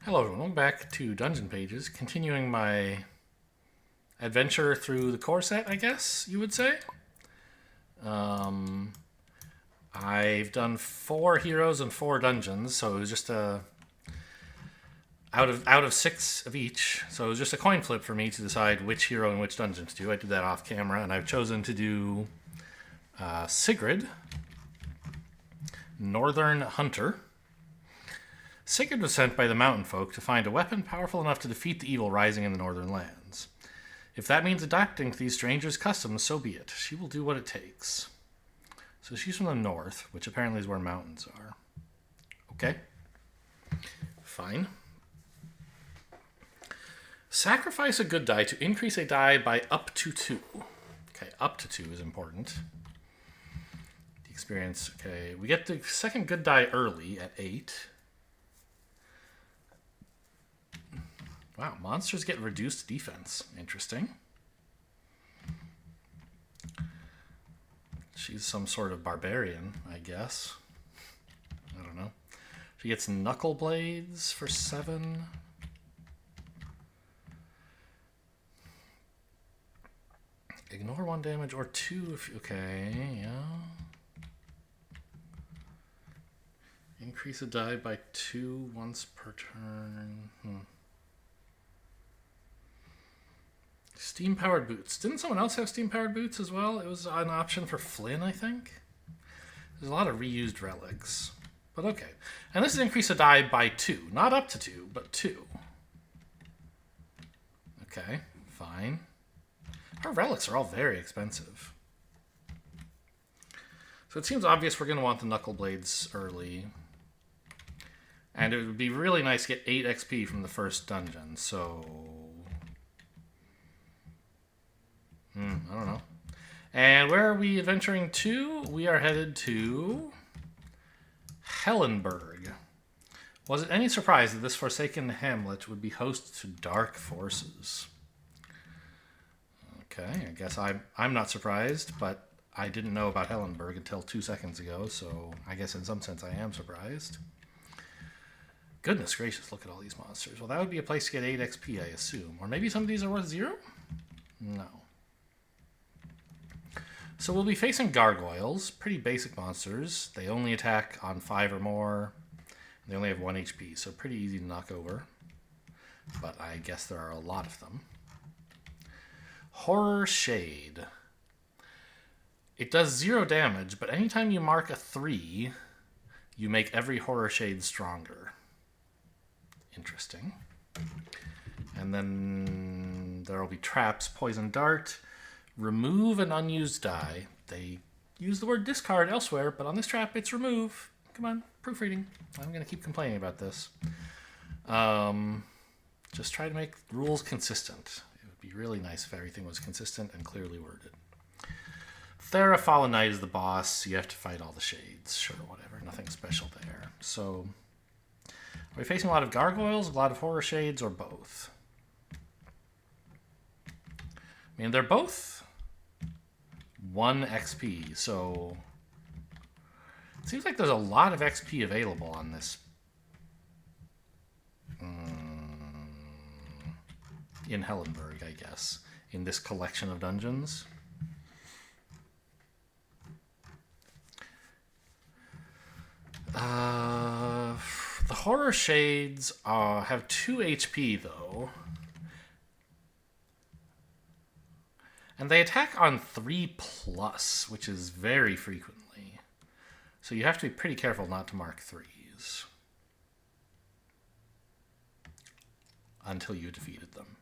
Hello everyone, welcome back to Dungeon Pages, continuing my adventure through the core set, I guess you would say. I've done 4 heroes and 4 dungeons, so it was just out of 6 of each, so it was just a coin flip for me to decide which hero and which dungeon to do. I did that off camera, and I've chosen to do Sygrid, Northern Hunter. Sygrid was sent by the mountain folk to find a weapon powerful enough to defeat the evil rising in the northern lands. If that means adapting to these strangers' customs, so be it. She will do what it takes. So she's from the north, which apparently is where mountains are. Okay. Fine. Sacrifice a good die to increase a die by up to 2. Okay, up to 2 is important. The experience, okay. We get the second good die early at 8. Wow, monsters get reduced defense. Interesting. She's some sort of barbarian, I guess. I don't know. She gets knuckle blades for 7. Ignore 1 damage or 2 if... Okay, yeah. Increase a die by 2 once per turn. Steam-powered boots. Didn't someone else have steam-powered boots as well? It was an option for Flynn, I think. There's a lot of reused relics. But okay. And this is increase a die by 2. Not up to 2, but 2. Okay, fine. Our relics are all very expensive. So it seems obvious we're going to want the knuckle blades early. And it would be really nice to get 8 XP from the first dungeon, so... I don't know. And where are we adventuring to? We are headed to Hellenburg. Was it any surprise that this forsaken hamlet would be host to dark forces? Okay, I guess I'm not surprised, but I didn't know about Hellenburg until 2 seconds ago, so I guess in some sense I am surprised. Goodness gracious, look at all these monsters. Well, that would be a place to get 8 XP, I assume. Or maybe some of these are worth 0? No. So we'll be facing gargoyles, pretty basic monsters. They only attack on 5 or more. They only have 1 HP, so pretty easy to knock over. But I guess there are a lot of them. Horror Shade. It does 0 damage, but anytime you mark a 3, you make every Horror Shade stronger. Interesting. And then there will be traps, Poison Dart. Remove an unused die. They use the word discard elsewhere, but on this trap, it's remove. Come on, proofreading. I'm going to keep complaining about this. Just try to make rules consistent. It would be really nice if everything was consistent and clearly worded. Thera Fallen Knight is the boss. You have to fight all the shades. Sure, whatever. Nothing special there. So, are we facing a lot of gargoyles, a lot of horror shades, or both? I mean, they're both 1 XP, so it seems like there's a lot of XP available on this. In Hellenburg, I guess, in this collection of dungeons. The horror shades have 2 HP, though. And they attack on 3+, which is very frequently. So you have to be pretty careful not to mark 3s. Until you defeated them.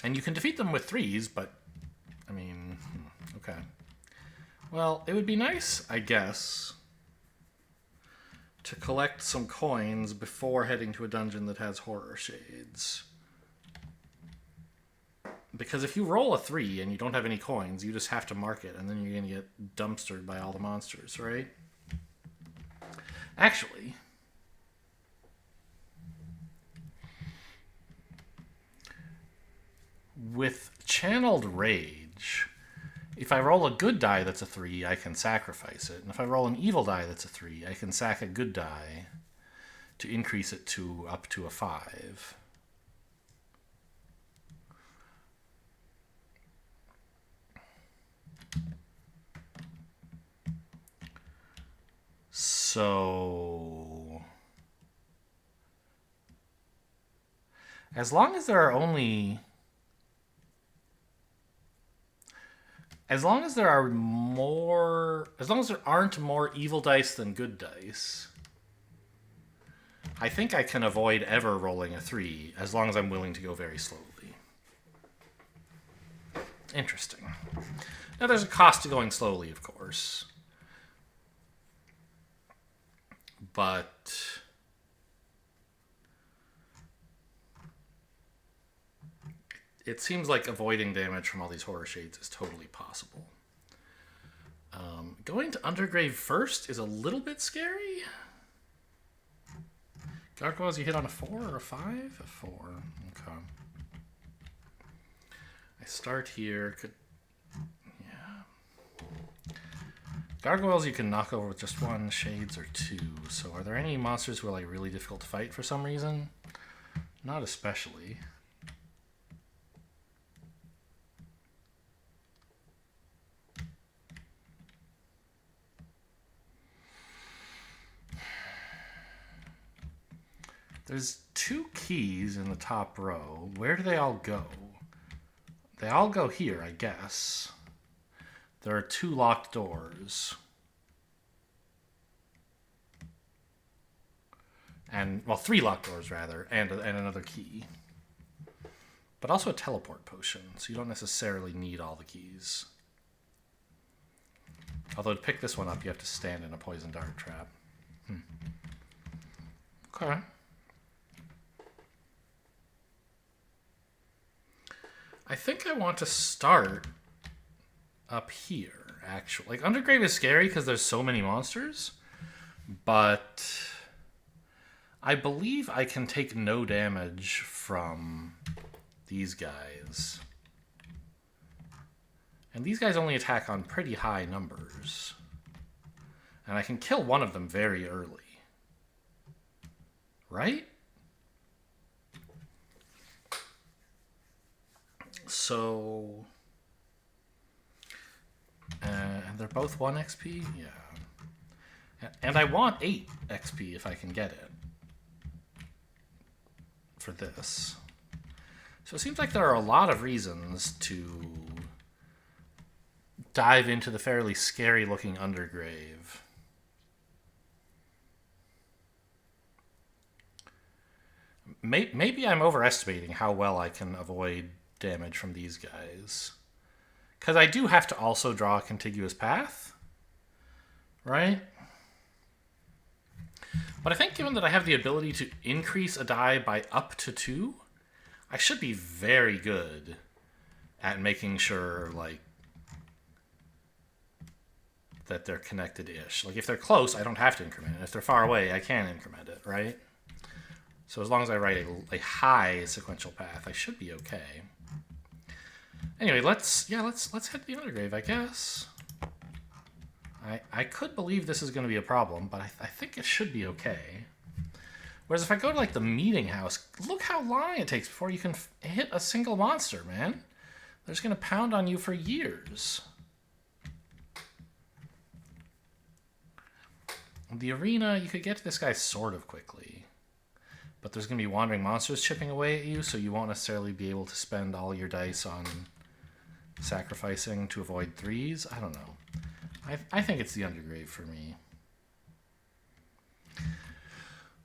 And you can defeat them with 3s, but, I mean, okay. Well, it would be nice, I guess, to collect some coins before heading to a dungeon that has horror shades. Because if you roll a 3 and you don't have any coins, you just have to mark it, and then you're going to get dumpstered by all the monsters, right? Actually, with Channeled Rage, if I roll a good die that's a 3, I can sacrifice it. And if I roll an evil die that's a 3, I can sack a good die. to increase it to up to a 5. So as long as there aren't more evil dice than good dice, I think I can avoid ever rolling a 3 as long as I'm willing to go very slowly. Interesting. Now there's a cost to going slowly, of course. But it seems like avoiding damage from all these horror shades is totally possible. Going to Undergrave first is a little bit scary. Gargoyles, you hit on a 4 or a 5? A 4. Okay. I start here. Gargoyles you can knock over with just 1, shades or 2. So are there any monsters who are like really difficult to fight for some reason? Not especially. There's 2 keys in the top row. Where do they all go? They all go here, I guess. There are 2 locked doors. And, well, 3 locked doors, rather, and another key. But also a teleport potion, so you don't necessarily need all the keys. Although to pick this one up, you have to stand in a poison dart trap. Okay. I think I want to start up here, actually. Like, Undergrave is scary because there's so many monsters, but I believe I can take no damage from these guys. And these guys only attack on pretty high numbers. And I can kill one of them very early. Right? So, and they're both 1 XP? Yeah. And I want 8 XP if I can get it. For this. So it seems like there are a lot of reasons to dive into the fairly scary looking Undergrave. Maybe I'm overestimating how well I can avoid damage from these guys. Because I do have to also draw a contiguous path. Right? But I think given that I have the ability to increase a die by up to 2, I should be very good at making sure, like, that they're connected-ish. Like, if they're close, I don't have to increment it. If they're far away, I can increment it, right? So as long as I write a high sequential path, I should be okay. Anyway, let's head to the Undergrave, I guess. I could believe this is going to be a problem, but I think it should be okay. Whereas if I go to, like, the meeting house, look how long it takes before you can hit a single monster, man. They're just going to pound on you for years. The arena, you could get to this guy sort of quickly. But there's going to be wandering monsters chipping away at you, so you won't necessarily be able to spend all your dice on sacrificing to avoid 3s. I don't know. I think it's the Undergrave for me.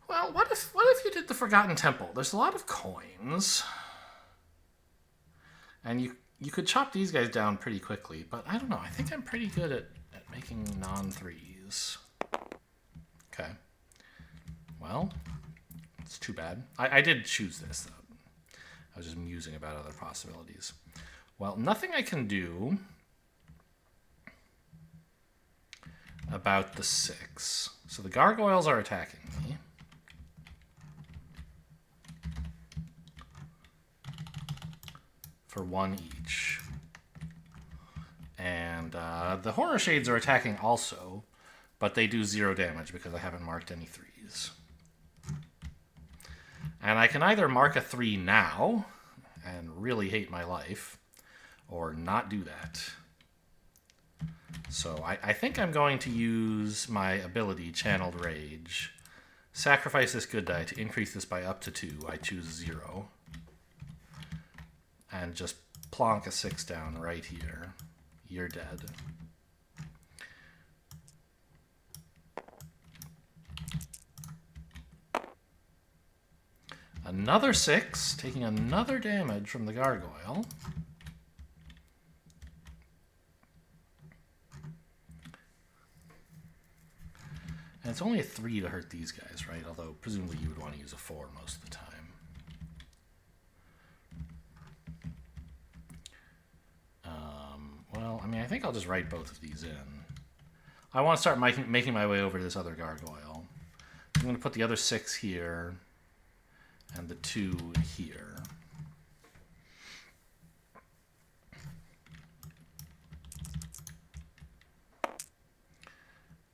Well, what if you did the Forgotten Temple? There's a lot of coins. And you could chop these guys down pretty quickly, but I don't know. I think I'm pretty good at making non-3s. Okay. Well, it's too bad. I did choose this, though. I was just musing about other possibilities. Well, nothing I can do about the 6. So the gargoyles are attacking me. For 1 each. And the horror shades are attacking also, but they do 0 damage because I haven't marked any 3s. And I can either mark a 3 now and really hate my life, or not do that. So I think I'm going to use my ability, Channeled Rage. Sacrifice this good die to increase this by up to 2. I choose 0. And just plonk a 6 down right here. You're dead. Another 6, taking another damage from the gargoyle. And it's only a 3 to hurt these guys, right? Although presumably you would want to use a 4 most of the time. Well, I mean, I think I'll just write both of these in. I want to start making my way over to this other gargoyle. I'm going to put the other 6 here and the 2 here.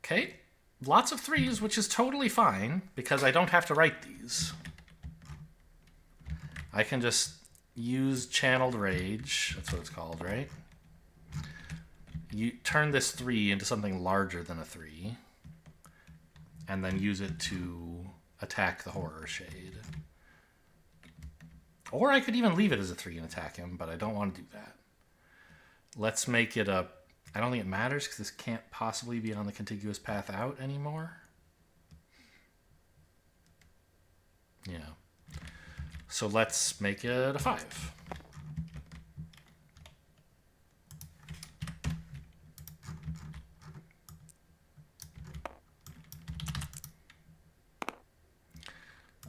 Okay, lots of 3s, which is totally fine because I don't have to write these. I can just use Channeled Rage. That's what it's called, right? You turn this 3 into something larger than a 3, and then use it to attack the Horror Shade. Or I could even leave it as a 3 and attack him, but I don't want to do that. Let's make it a... I don't think it matters because this can't possibly be on the contiguous path out anymore. Yeah. So let's make it a 5.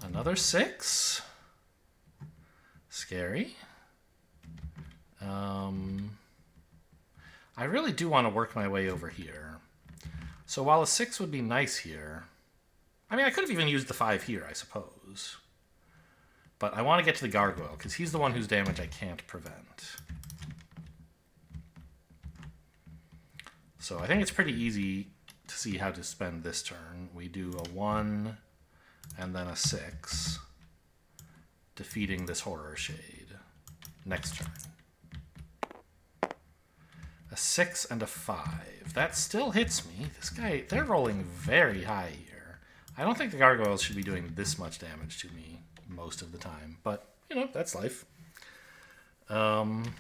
Another 6. Scary. I really do want to work my way over here. So while a 6 would be nice here, I mean, I could have even used the 5 here, I suppose. But I want to get to the gargoyle, because he's the one whose damage I can't prevent. So I think it's pretty easy to see how to spend this turn. We do a 1 and then a 6, defeating this Horror Shade. Next turn. A 6 and a 5. That still hits me. This guy, they're rolling very high here. I don't think the gargoyles should be doing this much damage to me most of the time, but, you know, that's life. And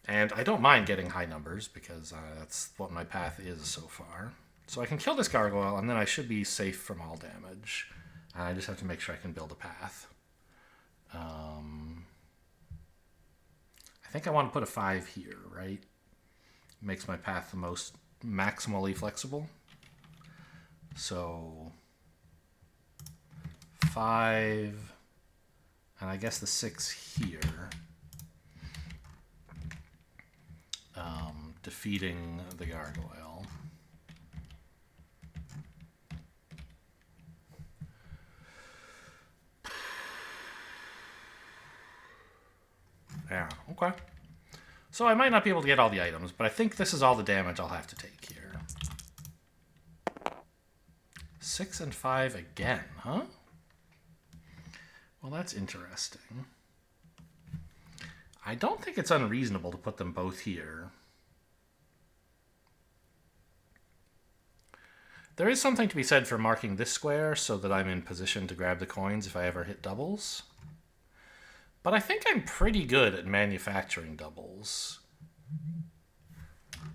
I don't mind getting high numbers because that's what my path is so far. So I can kill this gargoyle, and then I should be safe from all damage. And I just have to make sure I can build a path. I think I want to put a 5 here, right? Makes my path the most maximally flexible. So 5, and I guess the 6 here. Defeating the gargoyle. Yeah, okay. So I might not be able to get all the items, but I think this is all the damage I'll have to take here. 6 and 5 again, huh? Well, that's interesting. I don't think it's unreasonable to put them both here. There is something to be said for marking this square so that I'm in position to grab the coins if I ever hit doubles. But I think I'm pretty good at manufacturing doubles.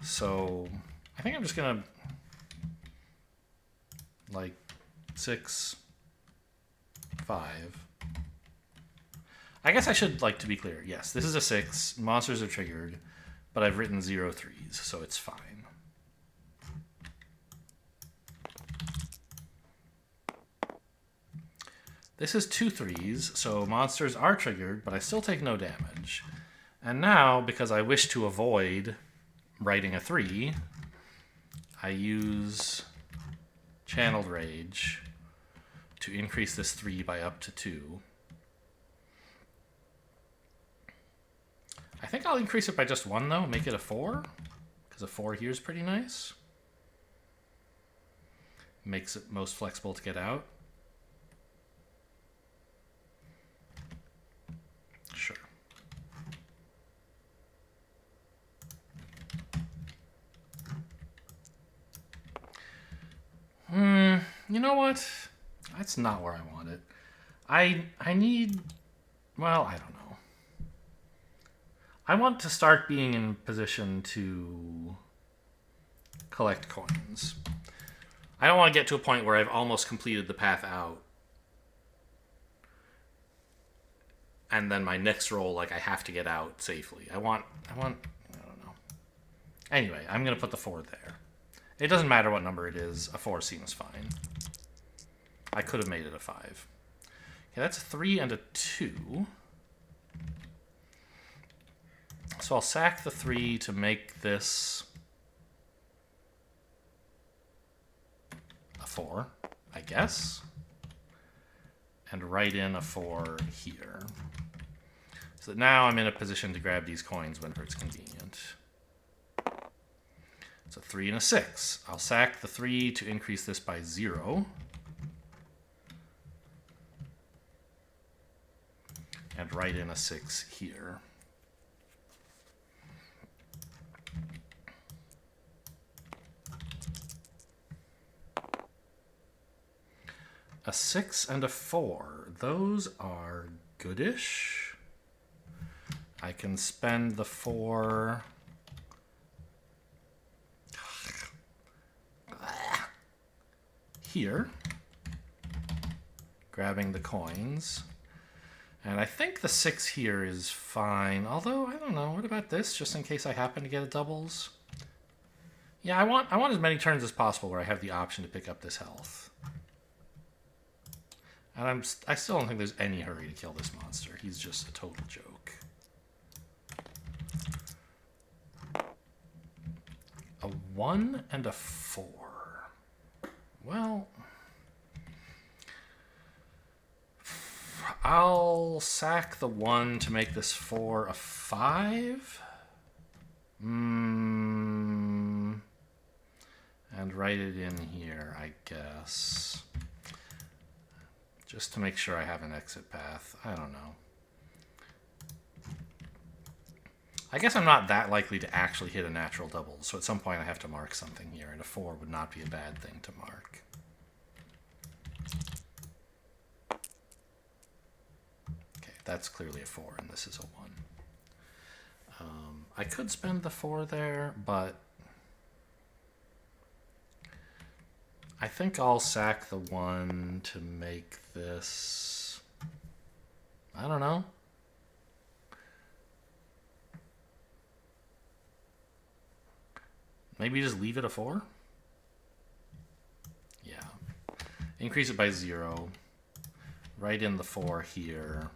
So I think I'm just gonna, like, 6, 5. I guess I should, like, to be clear. Yes, this is a 6. Monsters are triggered, but I've written 0 3s, so it's fine. This is 2 3s, so monsters are triggered, but I still take no damage. And now, because I wish to avoid writing a 3, I use Channeled Rage to increase this 3 by up to 2. I think I'll increase it by just 1, though, make it a 4, because a 4 here is pretty nice. makes it most flexible to get out. Sure. You know what? That's not where I want it. I need, well, I don't know. I want to start being in position to collect coins. I don't want to get to a point where I've almost completed the path out. And then my next roll, like, I have to get out safely. I don't know. Anyway, I'm going to put the 4 there. It doesn't matter what number it is. A 4 seems fine. I could have made it a 5. Okay, that's a 3 and a 2. So I'll sack the 3 to make this a 4, I guess. And write in a 4 here. So that now I'm in a position to grab these coins whenever it's convenient. So 3 and a 6. I'll sack the 3 to increase this by 0. And write in a 6 here. A 6 and a 4. Those are goodish. I can spend the 4... here. Grabbing the coins. And I think the 6 here is fine. Although, I don't know. What about this? Just in case I happen to get a doubles. Yeah, I want as many turns as possible where I have the option to pick up this health. And I still don't think there's any hurry to kill this monster. He's just a total joke. A 1 and a 4. Well, I'll sack the 1 to make this 4 a 5. And write it in here, I guess. Just to make sure I have an exit path. I don't know. I guess I'm not that likely to actually hit a natural double, so at some point I have to mark something here, and a 4 would not be a bad thing to mark. Okay, that's clearly a 4, and this is a 1. I could spend the 4 there, but I think I'll sack the 1 to make this, I don't know. Maybe just leave it a 4? Yeah. Increase it by 0. Write in the 4 here.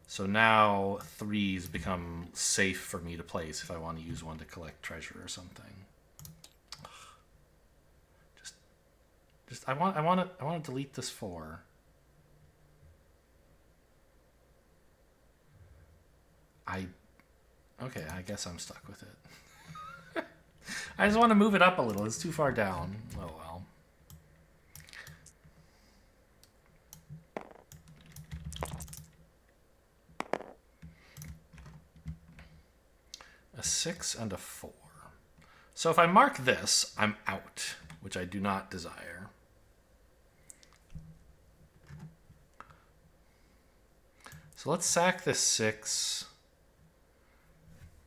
So now 3s become safe for me to place if I want to use one to collect treasure or something. I want to delete this 4. Okay, I guess I'm stuck with it. I just want to move it up a little. It's too far down. Oh well. A 6 and a 4. So if I mark this, I'm out, which I do not desire. So let's sack this 6,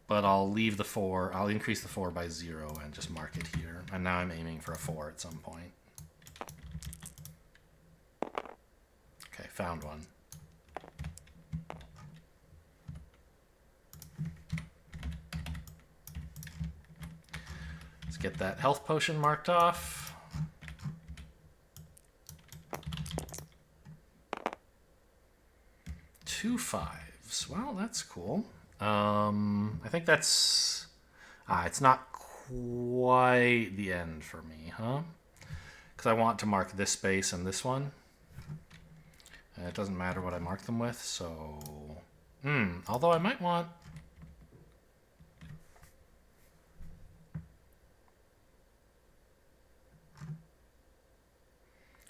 but I'll leave the 4. I'll increase the 4 by 0 and just mark it here. And now I'm aiming for a 4 at some point. Okay, found one. Let's get that health potion marked off. Two 5s. Well, that's cool. I think that's... it's not quite the end for me, huh? Because I want to mark this space and this one. And it doesn't matter what I mark them with, so... although I might want...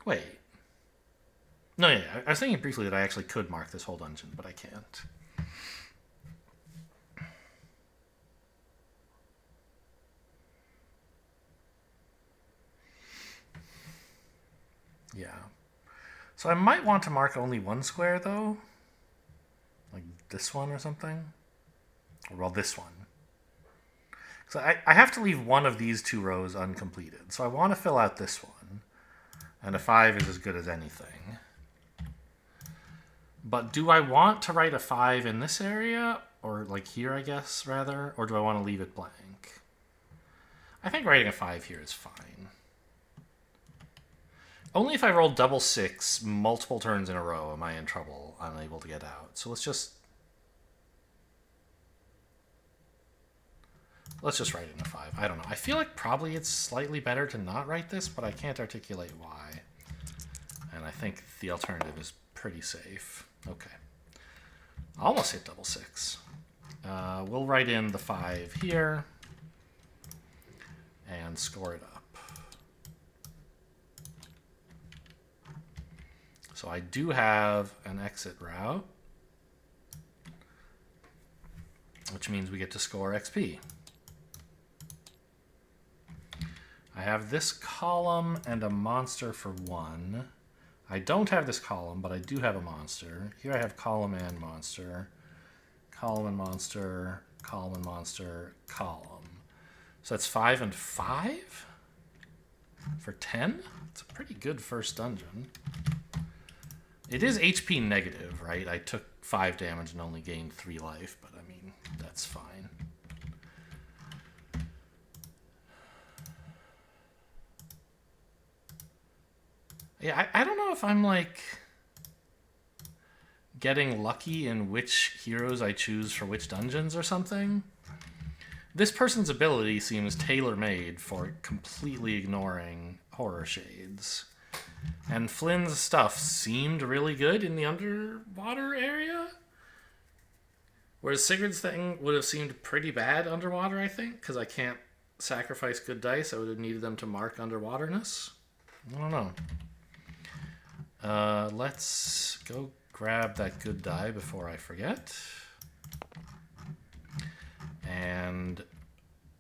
Wait. No, yeah, I was thinking briefly that I actually could mark this whole dungeon, but I can't. Yeah. So I might want to mark only one square, though. Like this one or something. Or, well, this one. So I have to leave one of these two rows uncompleted. So I want to fill out this one. And a 5 is as good as anything. But do I want to write a 5 in this area? Or like here, I guess, rather? Or do I want to leave it blank? I think writing a 5 here is fine. Only if I roll double 6 multiple turns in a row am I in trouble, unable to get out. So let's just write in a 5. I don't know. I feel like probably it's slightly better to not write this, but I can't articulate why. And I think the alternative is pretty safe. Okay. Almost hit double 6. We'll write in the 5 here and score it up. So I do have an exit route, which means we get to score XP. I have this column and a monster for 1. I don't have this column, but I do have a monster. Here I have column and monster. Column and monster, column and monster, column. So that's 5 and 5? For 10? It's a pretty good first dungeon. It is HP negative, right? I took 5 damage and only gained 3 life, but I mean, that's fine. Yeah, I don't know if I'm like getting lucky in which heroes I choose for which dungeons or something. This person's ability seems tailor-made for completely ignoring horror shades. And Flynn's stuff seemed really good in the underwater area. Whereas Sygrid's thing would have seemed pretty bad underwater, I think, because I can't sacrifice good dice. I would have needed them to mark underwaterness. I don't know. Let's go grab that good die before I forget. And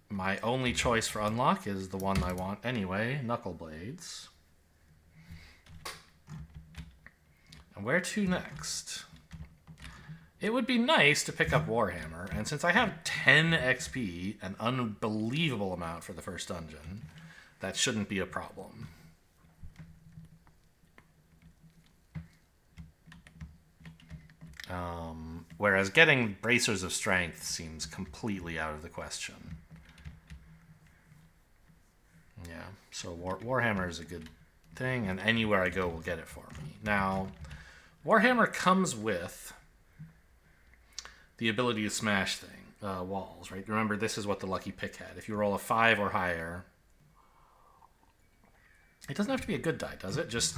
my only choice for unlock is the one I want anyway, Knuckle Blades. And where to next? It would be nice to pick up Warhammer, and since I have 10 XP, an unbelievable amount for the first dungeon, that shouldn't be a problem. Whereas getting Bracers of Strength seems completely out of the question. Yeah, so Warhammer is a good thing, and anywhere I go will get it for me. Now, Warhammer comes with the ability to smash walls, right? Remember, this is what the lucky pick had. If you roll a 5 or higher, it doesn't have to be a good die, does it? Just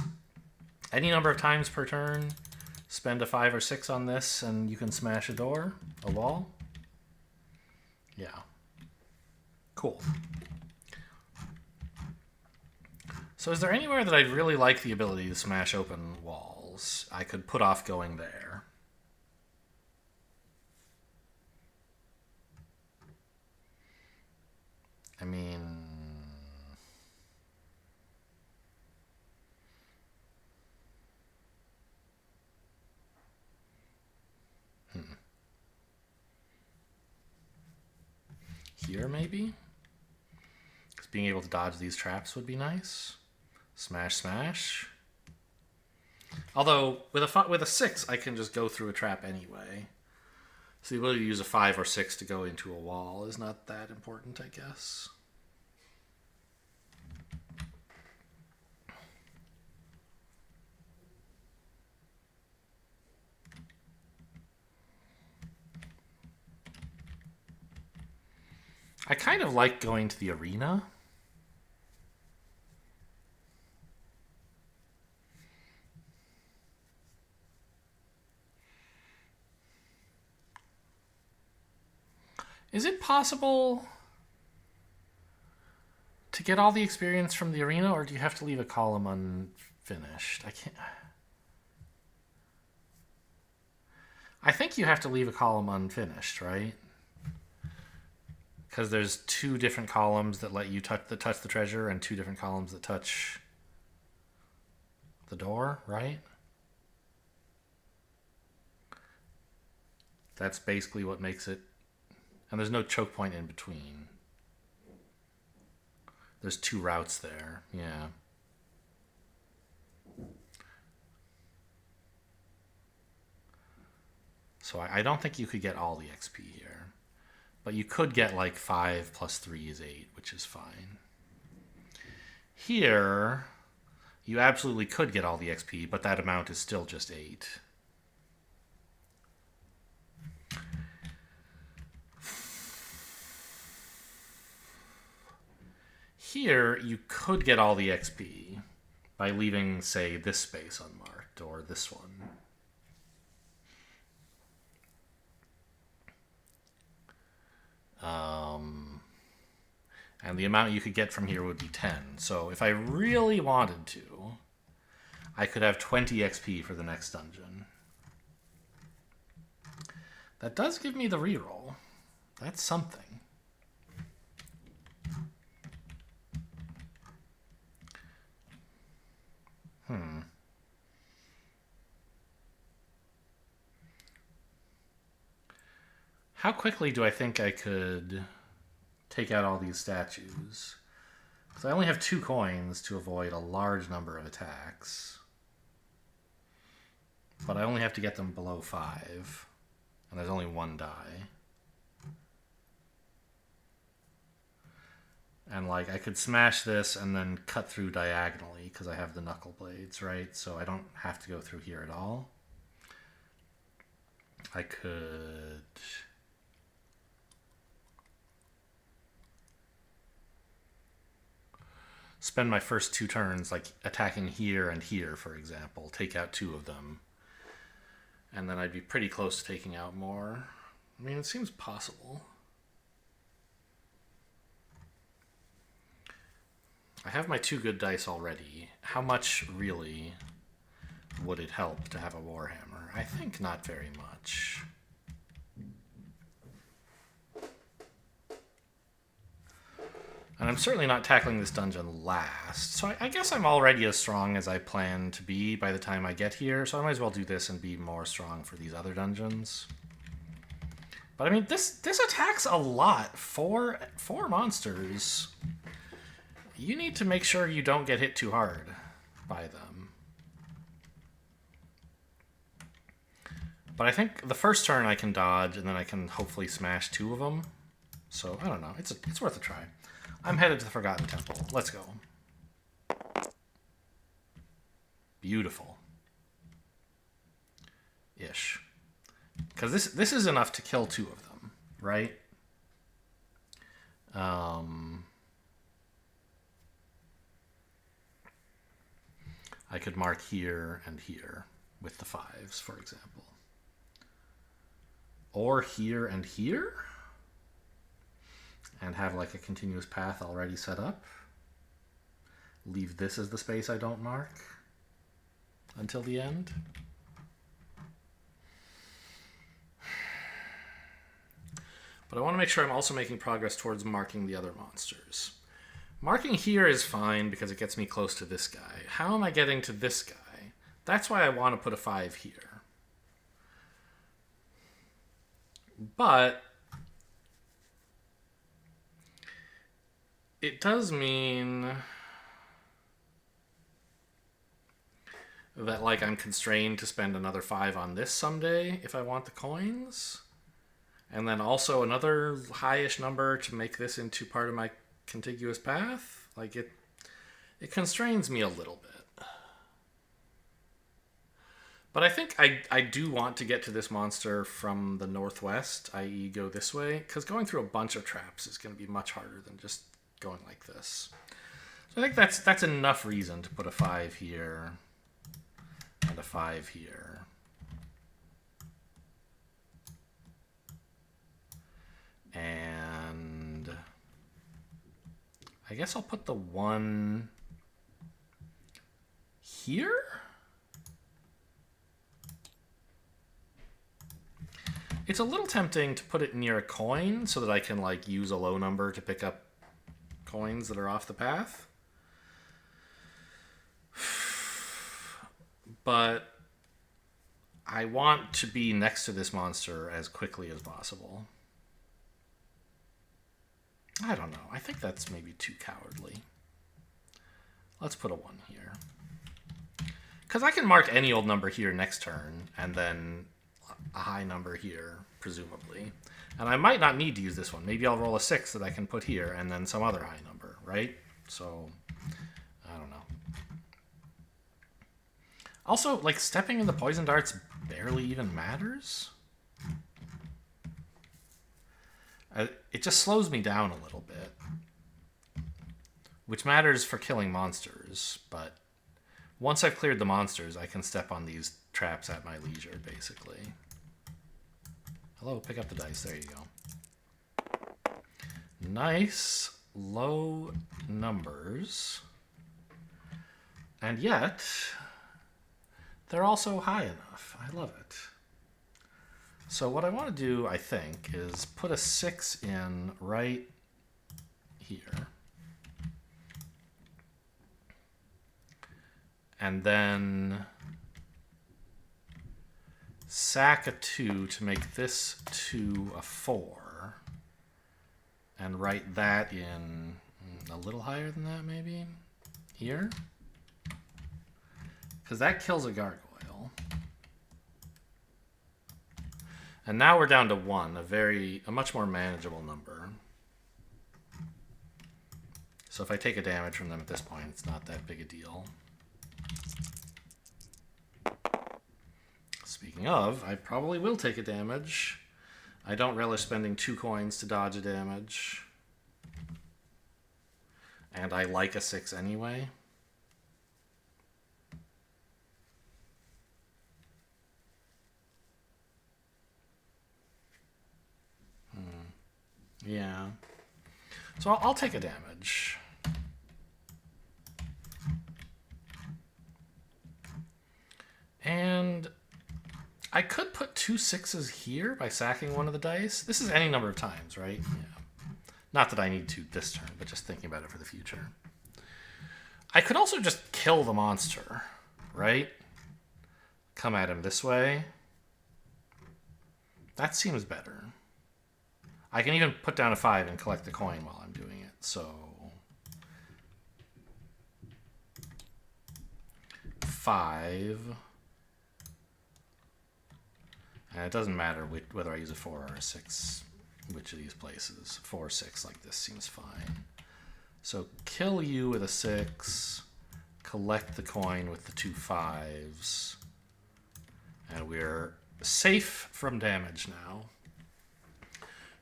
any number of times per turn, spend a 5 or 6 on this, and you can smash a door, a wall. Yeah. Cool. So is there anywhere that I'd really like the ability to smash open walls? I could put off going there. I mean... Here, maybe? Because being able to dodge these traps would be nice. Smash, smash. Although, with a 6, I can just go through a trap anyway. So the ability to use a 5 or 6 to go into a wall is not that important, I guess. I kind of like going to the arena. Is it possible to get all the experience from the arena, or do you have to leave a column finished. I can't... I think you have to leave a column unfinished, right? Because there's 2 different columns that let you touch the treasure and 2 different columns that touch the door, right? That's basically what makes it... And there's no choke point in between. There's 2 routes there, yeah. So I don't think you could get all the XP here. But you could get like 5 plus 3 is 8, which is fine. Here, you absolutely could get all the XP, but that amount is still just 8. Here, you could get all the XP by leaving, say, this space unmarked, or this one. And the amount you could get from here would be 10. So if I really wanted to, I could have 20 XP for the next dungeon. That does give me the reroll. That's something. How quickly do I think I could take out all these statues? Because I only have 2 coins to avoid a large number of attacks. But I only have to get them below 5. And there's only 1 die. And like I could smash this and then cut through diagonally because I have the knuckle blades, right? So I don't have to go through here at all. I could... spend my first 2 turns like attacking here and here, for example. Take out 2 of them. And then I'd be pretty close to taking out more. I mean, it seems possible. I have my 2 good dice already. How much, really, would it help to have a Warhammer? I think not very much. And I'm certainly not tackling this dungeon last. So I guess I'm already as strong as I plan to be by the time I get here. So I might as well do this and be more strong for these other dungeons. But I mean, this attacks a lot. 4 monsters. You need to make sure you don't get hit too hard by them. But I think the first turn I can dodge, and then I can hopefully smash 2 of them. So, I don't know. It's worth a try. I'm headed to the Forgotten Temple. Let's go. Beautiful. Ish. Because this is enough to kill 2 of them, right? I could mark here and here with the 5s, for example. Or here and here? And have like a continuous path already set up. Leave this as the space I don't mark until the end. But I want to make sure I'm also making progress towards marking the other monsters. Marking here is fine because it gets me close to this guy. How am I getting to this guy? That's why I want to put a 5 here. But it does mean that like I'm constrained to spend another 5 on this someday if I want the coins. And then also another high-ish number to make this into part of my contiguous path. Like it constrains me a little bit. But I think I do want to get to this monster from the northwest, i.e. go this way, because going through a bunch of traps is going to be much harder than just going like this. So I think that's enough reason to put a 5 here and a 5 here. And I guess I'll put the 1 here? It's a little tempting to put it near a coin so that I can like use a low number to pick up coins that are off the path. But I want to be next to this monster as quickly as possible. I don't know. I think that's maybe too cowardly. Let's put a 1 here. Because I can mark any old number here next turn, and then a high number here, presumably. And I might not need to use this one. Maybe I'll roll a 6 that I can put here, and then some other high number, right? So, I don't know. Also, like, stepping in the poison darts barely even matters. It just slows me down a little bit. Which matters for killing monsters, but once I've cleared the monsters, I can step on these traps at my leisure, basically. Hello, pick up the dice. There you go. Nice low numbers. And yet, they're also high enough. I love it. So what I want to do, I think, is put a 6 in right here. And then sack a 2 to make this 2 a 4. And write that in a little higher than that, maybe? Here? Because that kills a gargoyle. And now we're down to 1, a much more manageable number. So if I take a damage from them at this point, it's not that big a deal. Speaking of, I probably will take a damage. I don't relish spending 2 coins to dodge a damage. And I like a 6 anyway. Yeah. So I'll take a damage. And I could put 2 6s here by sacking one of the dice. This is any number of times, right? Yeah. Not that I need to this turn, but just thinking about it for the future. I could also just kill the monster, right? Come at him this way. That seems better. I can even put down a 5 and collect the coin while I'm doing it, so... 5. And it doesn't matter whether I use a 4 or a 6, which of these places. 4 or 6 like this seems fine. So kill you with a 6, collect the coin with the 2 5s, and we're safe from damage now.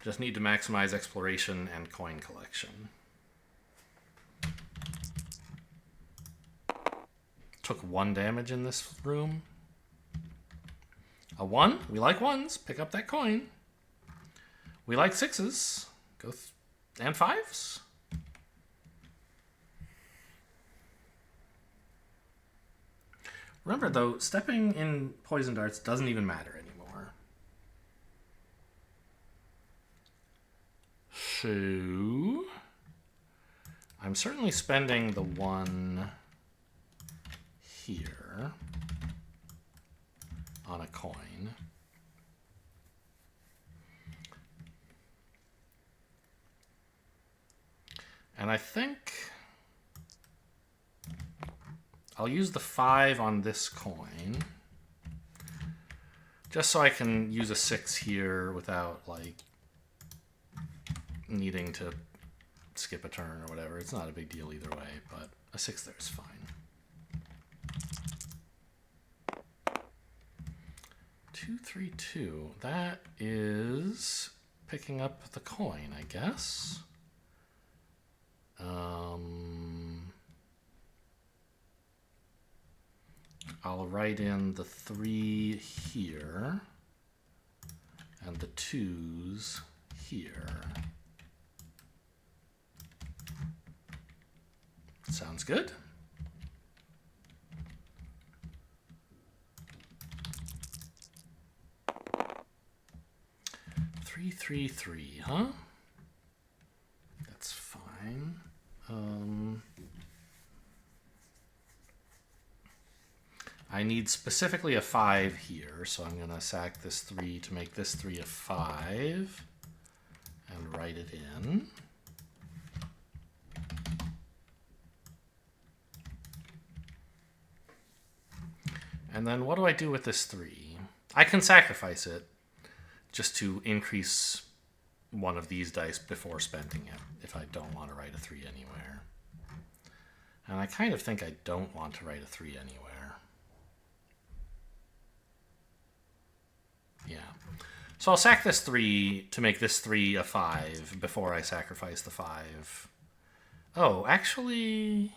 Just need to maximize exploration and coin collection. Took 1 damage in this room. A 1. We like 1s. Pick up that coin. We like 6s. And 5s. Remember, though, stepping in poison darts doesn't even matter anymore. So, I'm certainly spending the 1 here on a coin. And I think I'll use the 5 on this coin just so I can use a 6 here without, like, needing to skip a turn or whatever. It's not a big deal either way, but a 6 there is fine. 2 3 2. That is picking up the coin, I guess. I'll write in the 3 here and the 2s here. Sounds good. 3, huh? That's fine. I need specifically a 5 here, so I'm going to sack this 3 to make this 3 a 5 and write it in. And then what do I do with this 3? I can sacrifice it just to increase one of these dice before spending it if I don't want to write a 3 anywhere. And I kind of think I don't want to write a 3 anywhere. Yeah. So I'll sack this 3 to make this 3 a 5 before I sacrifice the 5. Oh, actually...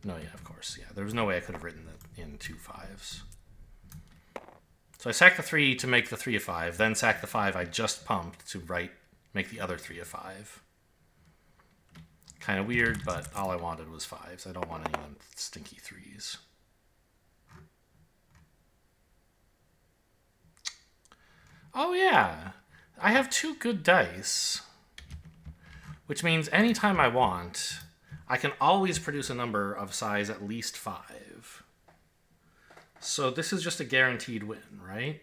No, yeah, of course. Yeah, there was no way I could have written that in 2 5s. So I sack the 3 to make the 3 a 5, then sack the 5 I just pumped to make the other 3 a 5. Kind of weird, but all I wanted was 5s. I don't want any stinky 3s. Oh yeah, I have 2 good dice, which means anytime I want, I can always produce a number of size at least 5. So this is just a guaranteed win, right?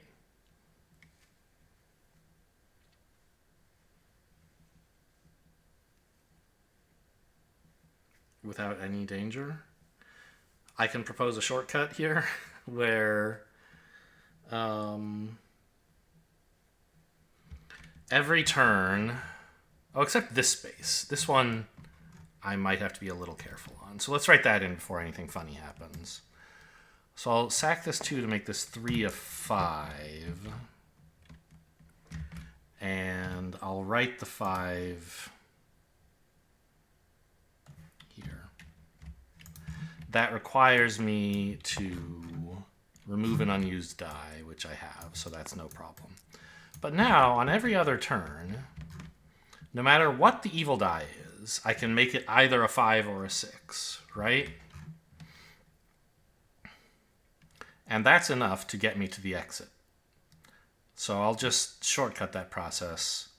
Without any danger. I can propose a shortcut here where every turn, oh, except this space. This one I might have to be a little careful on. So let's write that in before anything funny happens. So I'll sack this 2 to make this 3 a 5. And I'll write the 5 here. That requires me to remove an unused die, which I have, so that's no problem. But now, on every other turn, no matter what the evil die is, I can make it either a 5 or a 6, right? And that's enough to get me to the exit. So I'll just shortcut that process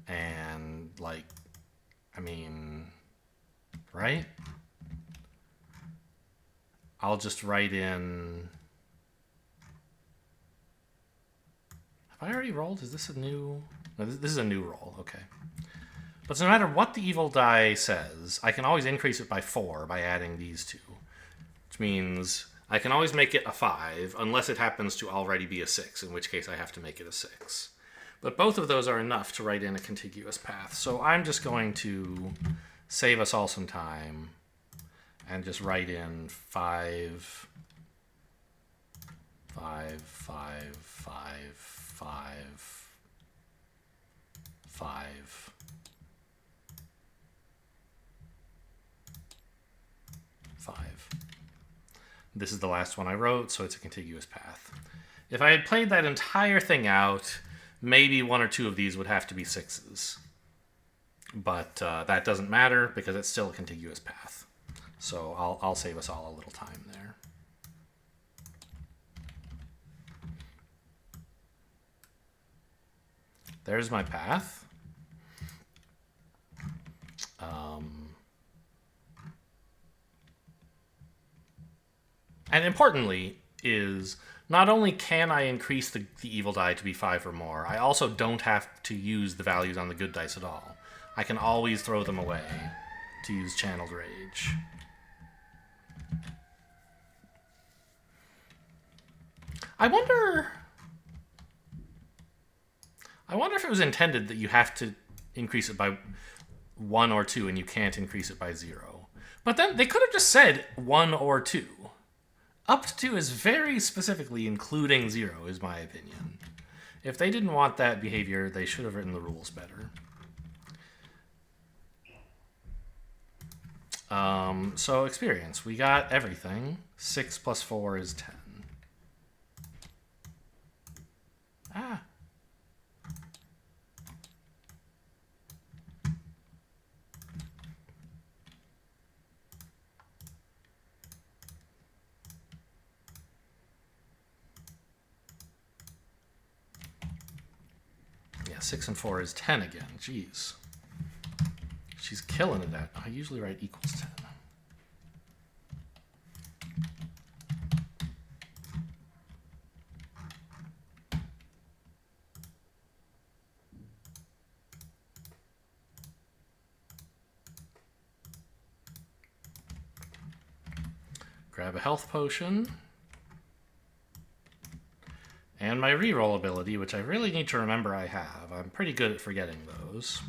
and, like, I mean, right? I'll just write in... Have I already rolled? Is this a new... No, this is a new roll. Okay. But so no matter what the evil die says, I can always increase it by 4 by adding these 2. Which means I can always make it a 5 unless it happens to already be a 6, in which case I have to make it a 6. But both of those are enough to write in a contiguous path. So I'm just going to save us all some time and just write in 5, 5, 5, 5, 5, 5. 5. This is the last one I wrote, so it's a contiguous path. If I had played that entire thing out, maybe 1 or 2 of these would have to be 6s. But that doesn't matter because it's still a contiguous path. So I'll save us all a little time there. There's my path. And importantly is not only can I increase the evil die to be 5 or more, I also don't have to use the values on the good dice at all. I can always throw them away to use Channeled Rage. I wonder if it was intended that you have to increase it by 1 or 2 and you can't increase it by 0. But then they could have just said 1 or 2. Up to 2 is very specifically including 0, is my opinion. If they didn't want that behavior, they should have written the rules better. So experience. We got everything. 6 plus 4 is 10. Ah. 6 and 4 is 10 again. Jeez. She's killing it at. I usually write equals 10. Grab a health potion. And my reroll ability, which I really need to remember I have. I'm pretty good at forgetting those.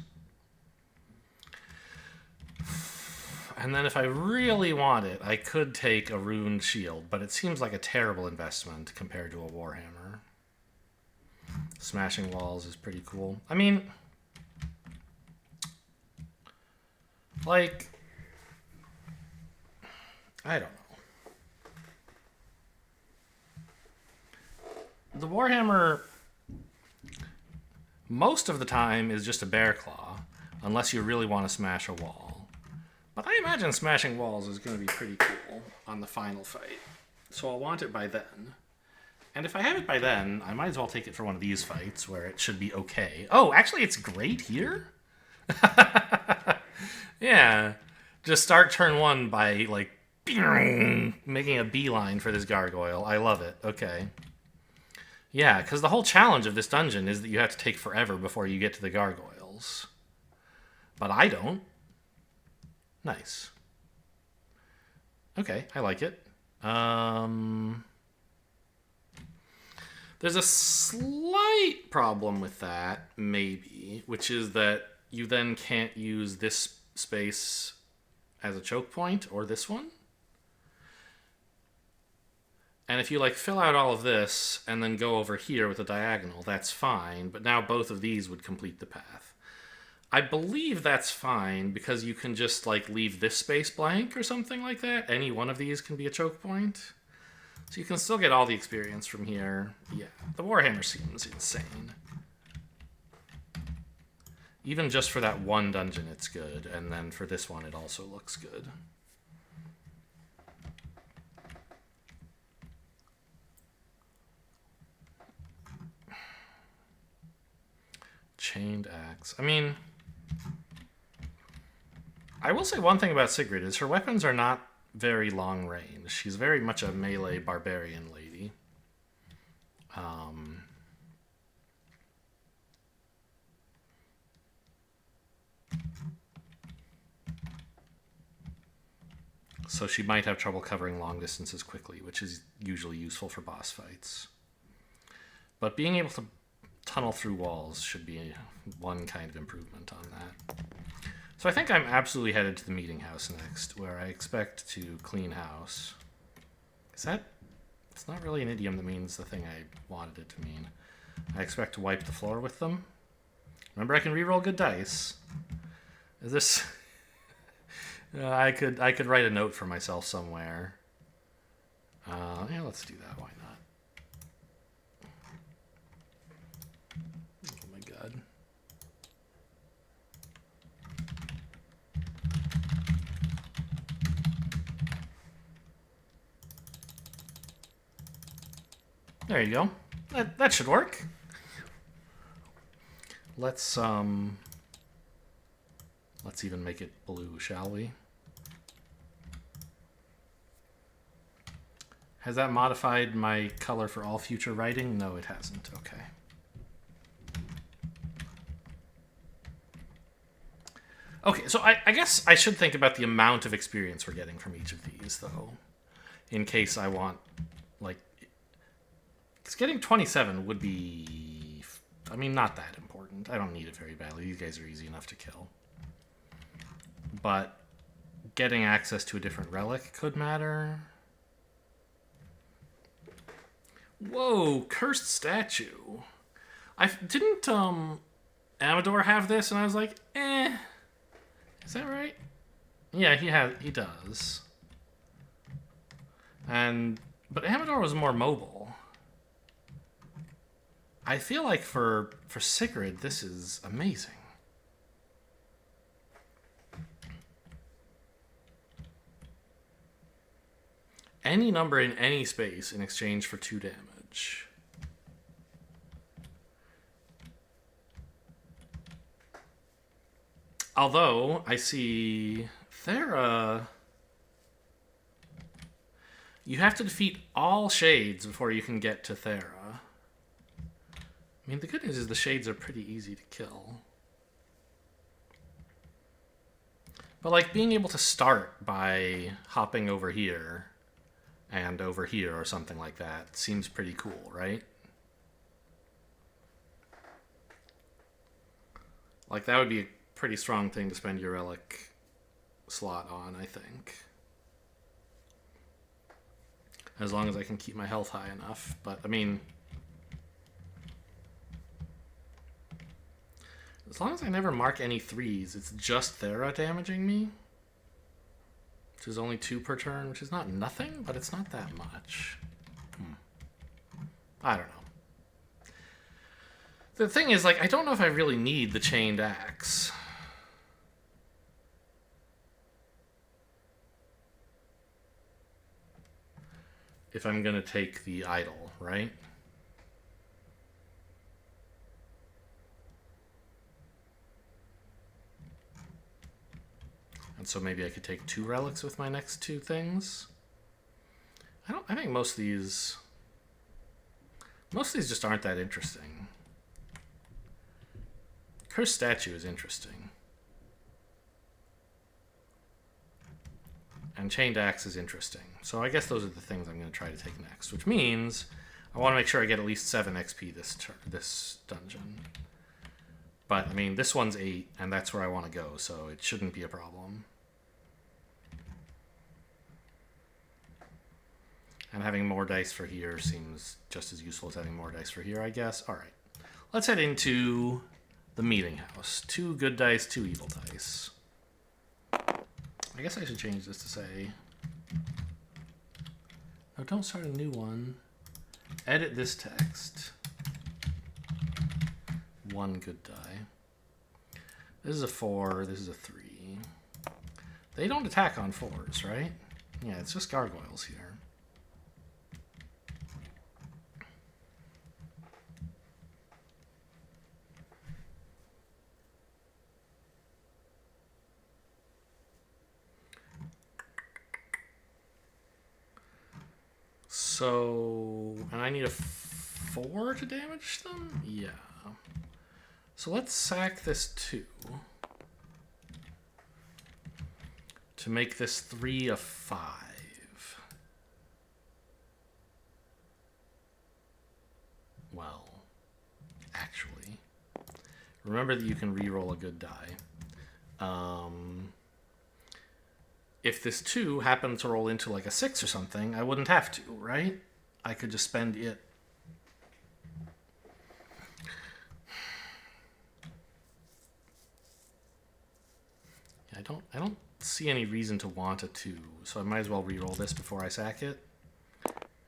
And then if I really want it, I could take a runed shield, but it seems like a terrible investment compared to a warhammer. Smashing walls is pretty cool. I mean, like, I don't know. The warhammer, most of the time, is just a bear claw, unless you really want to smash a wall. But I imagine smashing walls is going to be pretty cool on the final fight. So I'll want it by then. And if I have it by then, I might as well take it for one of these fights where it should be okay. Oh, actually, it's great here? Yeah. Just start turn 1 by, like, making a beeline for this gargoyle. I love it. Okay. Yeah, because the whole challenge of this dungeon is that you have to take forever before you get to the gargoyles. But I don't. Nice. Okay, I like it. There's a slight problem with that, maybe, which is that you then can't use this space as a choke point, or this one. And if you, like, fill out all of this and then go over here with a diagonal, that's fine. But now both of these would complete the path. I believe that's fine because you can just, like, leave this space blank or something like that. Any one of these can be a choke point. So you can still get all the experience from here. Yeah, the warhammer seems insane. Even just for that one dungeon, it's good. And then for this one, it also looks good. Chained axe. I mean, I will say one thing about Sygrid is her weapons are not very long range. She's very much a melee barbarian lady. So she might have trouble covering long distances quickly, which is usually useful for boss fights. But being able to tunnel through walls should be one kind of improvement on that. So I think I'm absolutely headed to the meeting house next, where I expect to clean house. Is that... It's not really an idiom that means the thing I wanted it to mean. I expect to wipe the floor with them. Remember, I can reroll good dice. Is this... I could write a note for myself somewhere. Yeah, let's do that. Why not? Oh my god. There you go. That should work. Let's even make it blue, shall we? Has that modified my color for all future writing? No, it hasn't. Okay. Okay, so I guess I should think about the amount of experience we're getting from each of these, though. In case I want, like... Because getting 27 would be... I mean, not that important. I don't need it very badly. These guys are easy enough to kill. But getting access to a different relic could matter. Whoa, cursed statue. Didn't Amador have this? And I was like, eh. Is that right? Yeah, he does. But Amador was more mobile. I feel like for Sygrid, this is amazing. Any number in any space in exchange for 2 damage. Although, I see Thera... You have to defeat all shades before you can get to Thera. I mean, the good news is the shades are pretty easy to kill. But, like, being able to start by hopping over here and over here or something like that seems pretty cool, right? Like, that would be a pretty strong thing to spend your relic slot on, I think. As long as I can keep my health high enough. But, I mean... As long as I never mark any 3s, it's just Thera damaging me. Which is only 2 per turn, which is not nothing, but it's not that much. I don't know. The thing is, like, I don't know if I really need the chained axe. If I'm going to take the idol, right? And so maybe I could take 2 relics with my next 2 things. I think most of these just aren't that interesting. Cursed Statue is interesting. And Chained Axe is interesting. So I guess those are the things I'm going to try to take next, which means I want to make sure I get at least 7 XP this dungeon. But, I mean, this one's 8, and that's where I want to go, so it shouldn't be a problem. And having more dice for here seems just as useful as having more dice for here, I guess. All right. Let's head into the meeting house. 2 good dice, 2 evil dice. I guess I should change this to say... No, don't start a new one. Edit this text. 1 good die. This is a 4, this is a 3. They don't attack on 4s, right? Yeah, it's just gargoyles here. So, and I need a 4 to damage them? Yeah. So let's sack this 2. To make this 3 a 5. Well, actually. Remember that you can re-roll a good die. If this 2 happened to roll into like a 6 or something, I wouldn't have to, right? I could just spend it. I don't see any reason to want a 2, so I might as well re-roll this before I sack it.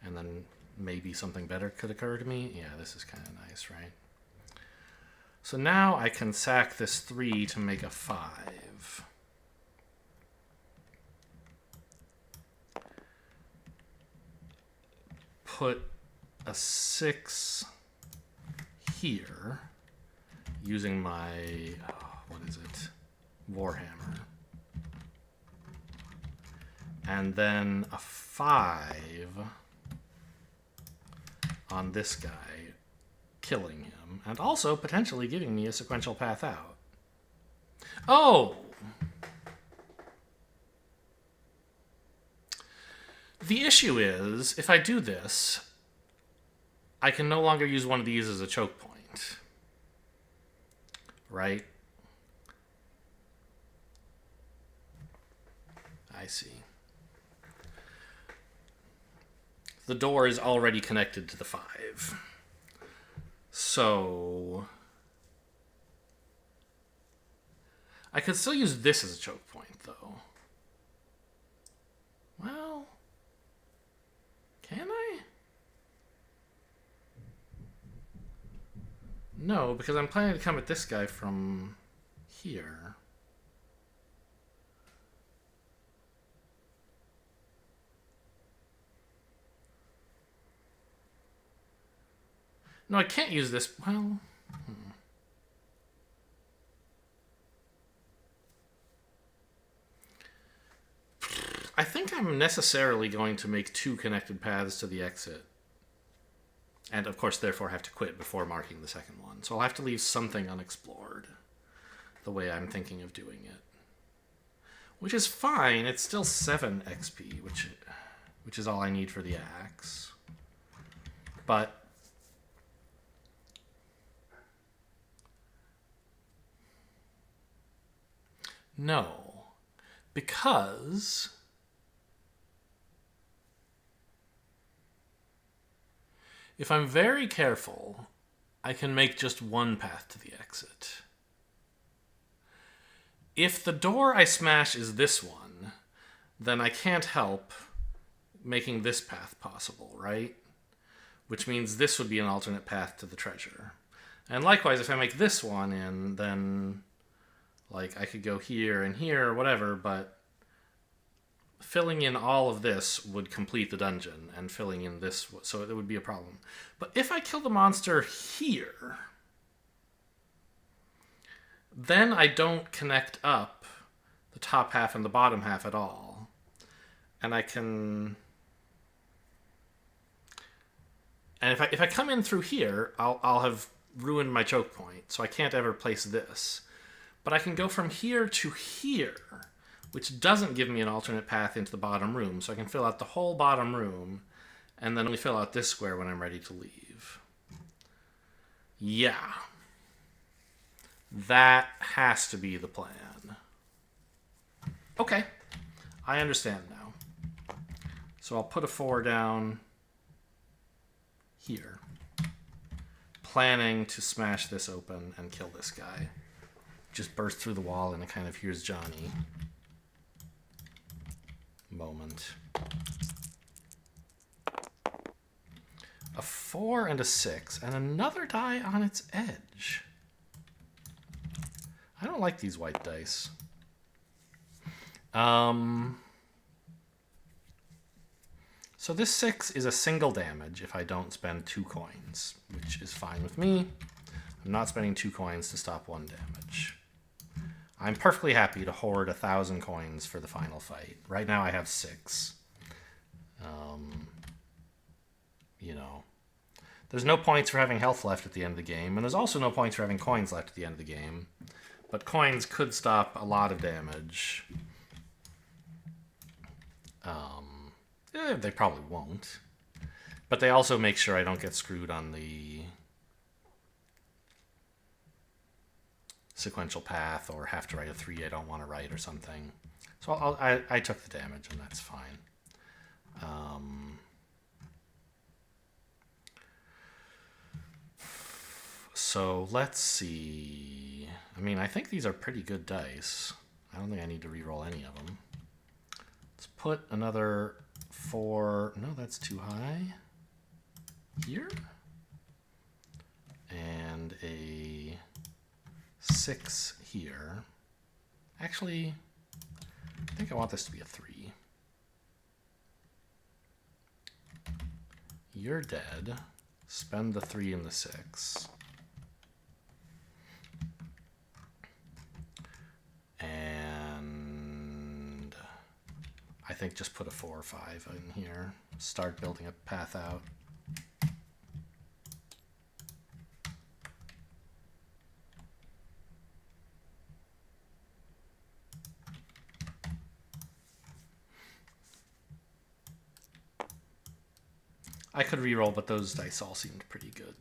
And then maybe something better could occur to me. Yeah, this is kind of nice, right? So now I can sack this 3 to make a 5. Put a 6 here using my, what is it? Warhammer. And then a 5 on this guy, killing him, and also potentially giving me a sequential path out. Oh! The issue is, if I do this, I can no longer use one of these as a choke point. Right? I see. The door is already connected to the 5. So... I could still use this as a choke point, though. Well... Can I? No, because I'm planning to come at this guy from here. No, I can't use this. Well... think I'm necessarily going to make 2 connected paths to the exit. And, of course, therefore have to quit before marking the second one. So I'll have to leave something unexplored, the way I'm thinking of doing it. Which is fine. It's still 7 XP, which is all I need for the axe. But no, because if I'm very careful, I can make just 1 path to the exit. If the door I smash is this one, then I can't help making this path possible, right? Which means this would be an alternate path to the treasure. And likewise, if I make this one in, then like I could go here and here or whatever, but filling in all of this would complete the dungeon, and filling in this, so it would be a problem. But if I kill the monster here, then I don't connect up the top half and the bottom half at all. And I can... And if I come in through here, I'll have ruined my choke point, so I can't ever place this. But I can go from here to here, which doesn't give me an alternate path into the bottom room, so I can fill out the whole bottom room, and then only fill out this square when I'm ready to leave. Yeah. That has to be the plan. Okay. I understand now. So I'll put a 4 down here, planning to smash this open and kill this guy. Just burst through the wall in a kind of here's Johnny moment. A 4 and a 6, and another die on its edge. I don't like these white dice. So this 6 is a single damage if I don't spend 2 coins, which is fine with me. I'm not spending 2 coins to stop 1 damage. I'm perfectly happy to hoard 1,000 coins for the final fight. Right now I have 6. You know, there's no points for having health left at the end of the game, and there's also no points for having coins left at the end of the game. But coins could stop a lot of damage. They probably won't. But they also make sure I don't get screwed on the sequential path or have to write a 3 I don't want to write or something. So I took the damage, and that's fine. So let's see. I mean, I think these are pretty good dice. I don't think I need to reroll any of them. Let's put another 4. No, that's too high. Here. And a 6 here. Actually, I think I want this to be a 3. You're dead. Spend the 3 and the 6. And I think just put a 4 or 5 in here. Start building a path out. I could reroll, but those dice all seemed pretty good.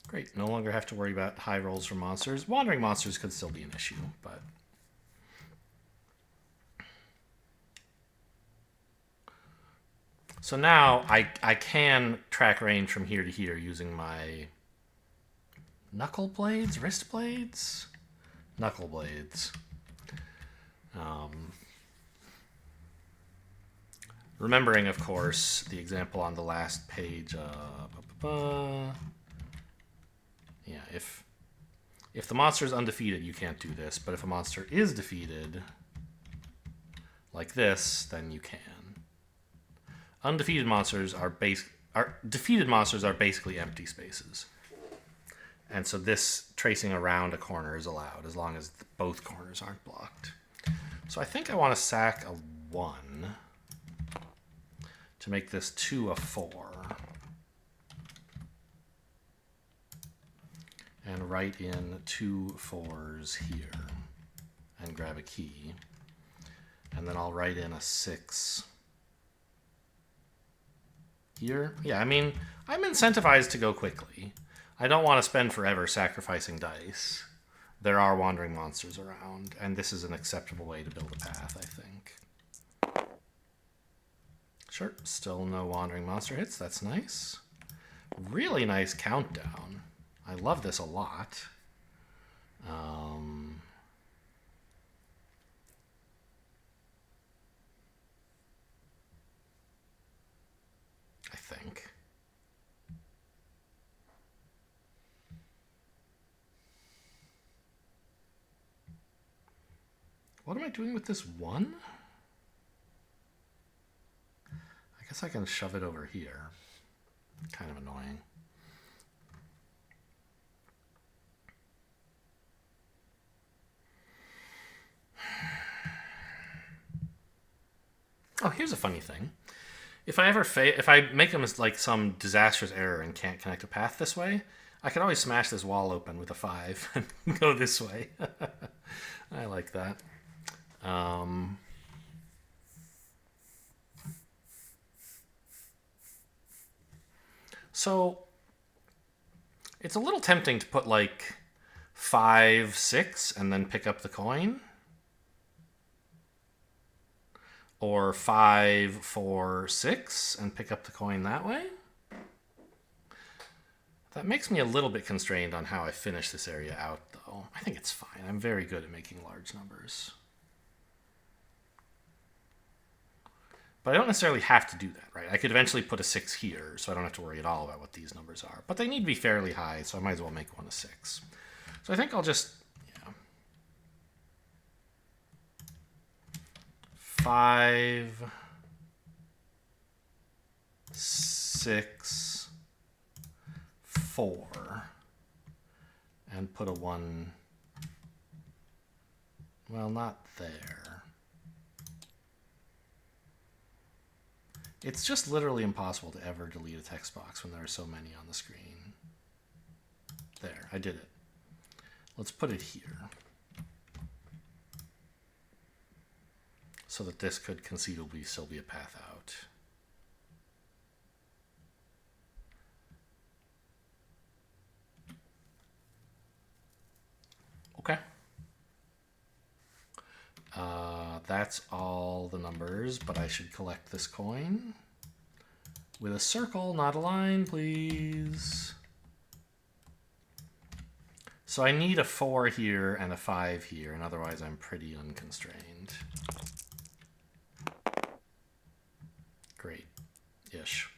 Great, no longer have to worry about high rolls for monsters. Wandering monsters could still be an issue, but... So now I can track range from here to here using my knuckle blades, wrist blades? Knuckle blades. Remembering, of course, the example on the last page. Yeah, if the monster is undefeated, you can't do this. But if a monster is defeated, like this, then you can. Undefeated monsters defeated monsters are basically empty spaces. And so this tracing around a corner is allowed as long as both corners aren't blocked. So I think I want to sack a 1 to make this 2 a 4. And write in 2 4s here and grab a key. And then I'll write in a 6 here. Yeah, I mean, I'm incentivized to go quickly. I don't want to spend forever sacrificing dice. There are wandering monsters around, and this is an acceptable way to build a path, I think. Sure, still no wandering monster hits. That's nice. Really nice countdown. I love this a lot. I think. What am I doing with this 1? I guess I can shove it over here. Kind of annoying. Oh, here's a funny thing. If I make them as like some disastrous error and can't connect a path this way, I can always smash this wall open with a 5 and go this way. I like that. So it's a little tempting to put like 5, 6 and then pick up the coin. Or 5, 4, 6 and pick up the coin that way. That makes me a little bit constrained on how I finish this area out, though. I think it's fine. I'm very good at making large numbers. But I don't necessarily have to do that, right? I could eventually put a 6 here, so I don't have to worry at all about what these numbers are. But they need to be fairly high, so I might as well make one a 6. So I think I'll just... 5, 6, 4, and put a 1, well, not there. It's just literally impossible to ever delete a text box when there are so many on the screen. There, I did it. Let's put it here. So that this could conceivably still be a path out. Okay. That's all the numbers, but I should collect this coin. With a circle, not a line, please. So I need a 4 here and a 5 here, and otherwise I'm pretty unconstrained. Great-ish.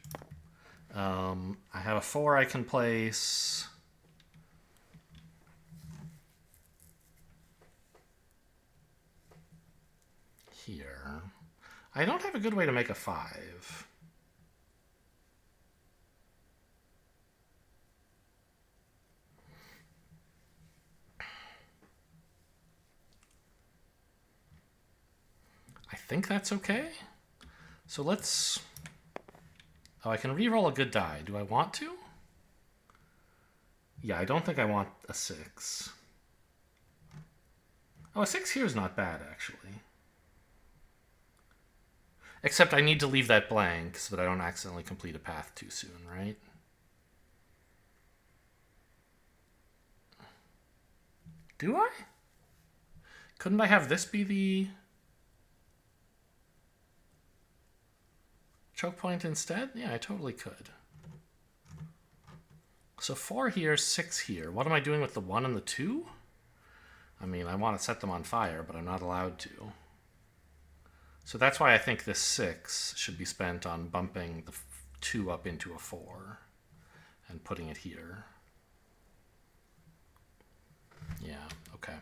I have a 4 I can place. Here. I don't have a good way to make a 5. I think that's okay. So let's... Oh, I can re-roll a good die. Do I want to? Yeah, I don't think I want a 6. Oh, a 6 here is not bad, actually. Except I need to leave that blank so that I don't accidentally complete a path too soon, right? Do I? Couldn't I have this be the choke point instead? Yeah, I totally could. So 4 here, 6 here. What am I doing with the 1 and the 2? I mean, I want to set them on fire, but I'm not allowed to. So that's why I think this 6 should be spent on bumping the 2 up into a 4 and putting it here. Yeah, okay.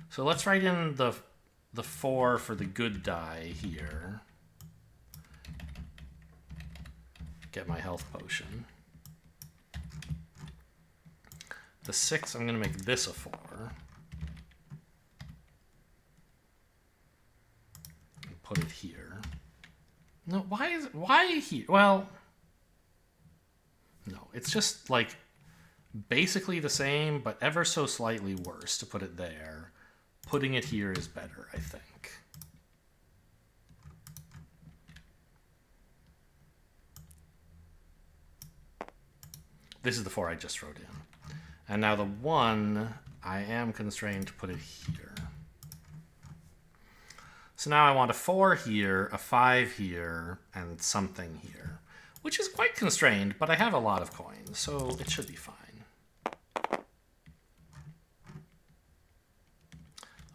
So let's write in the 4 for the good die here. Get my health potion. The 6, I'm going to make this a 4. And put it here. No, why here? Well, no, it's just like basically the same, but ever so slightly worse to put it there. Putting it here is better, I think. This is the 4 I just wrote in. And now the 1, I am constrained to put it here. So now I want a 4 here, a 5 here, and something here, which is quite constrained, but I have a lot of coins, so it should be fine.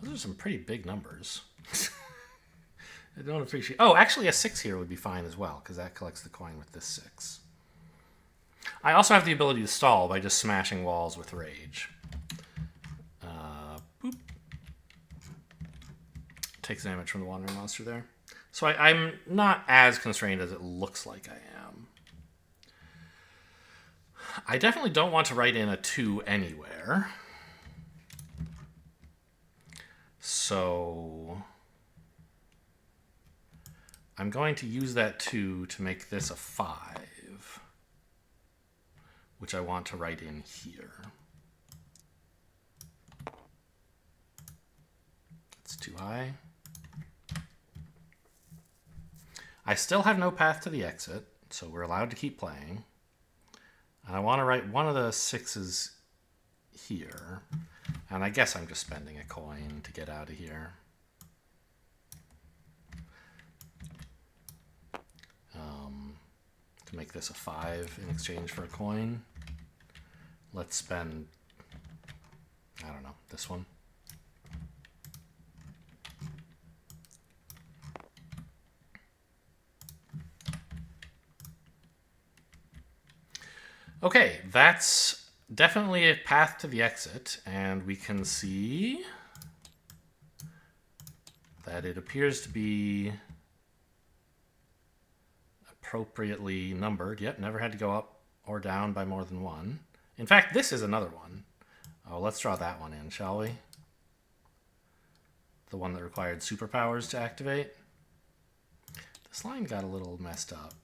Those are some pretty big numbers. I don't appreciate... Oh, actually a 6 here would be fine as well, because that collects the coin with this 6. I also have the ability to stall by just smashing walls with rage. Boop. Takes damage from the wandering monster there. So I'm not as constrained as it looks like I am. I definitely don't want to write in a 2 anywhere. So I'm going to use that 2 to make this a 5, which I want to write in here. That's too high. I still have no path to the exit, so we're allowed to keep playing. And I want to write one of the 6s here. And I guess I'm just spending a coin to get out of here. To make this a 5 in exchange for a coin. Let's spend, I don't know, this one. Okay, that's definitely a path to the exit, and we can see that it appears to be appropriately numbered. Yep, never had to go up or down by more than 1. In fact, this is another one. Oh, let's draw that one in, shall we? The one that required superpowers to activate. This line got a little messed up.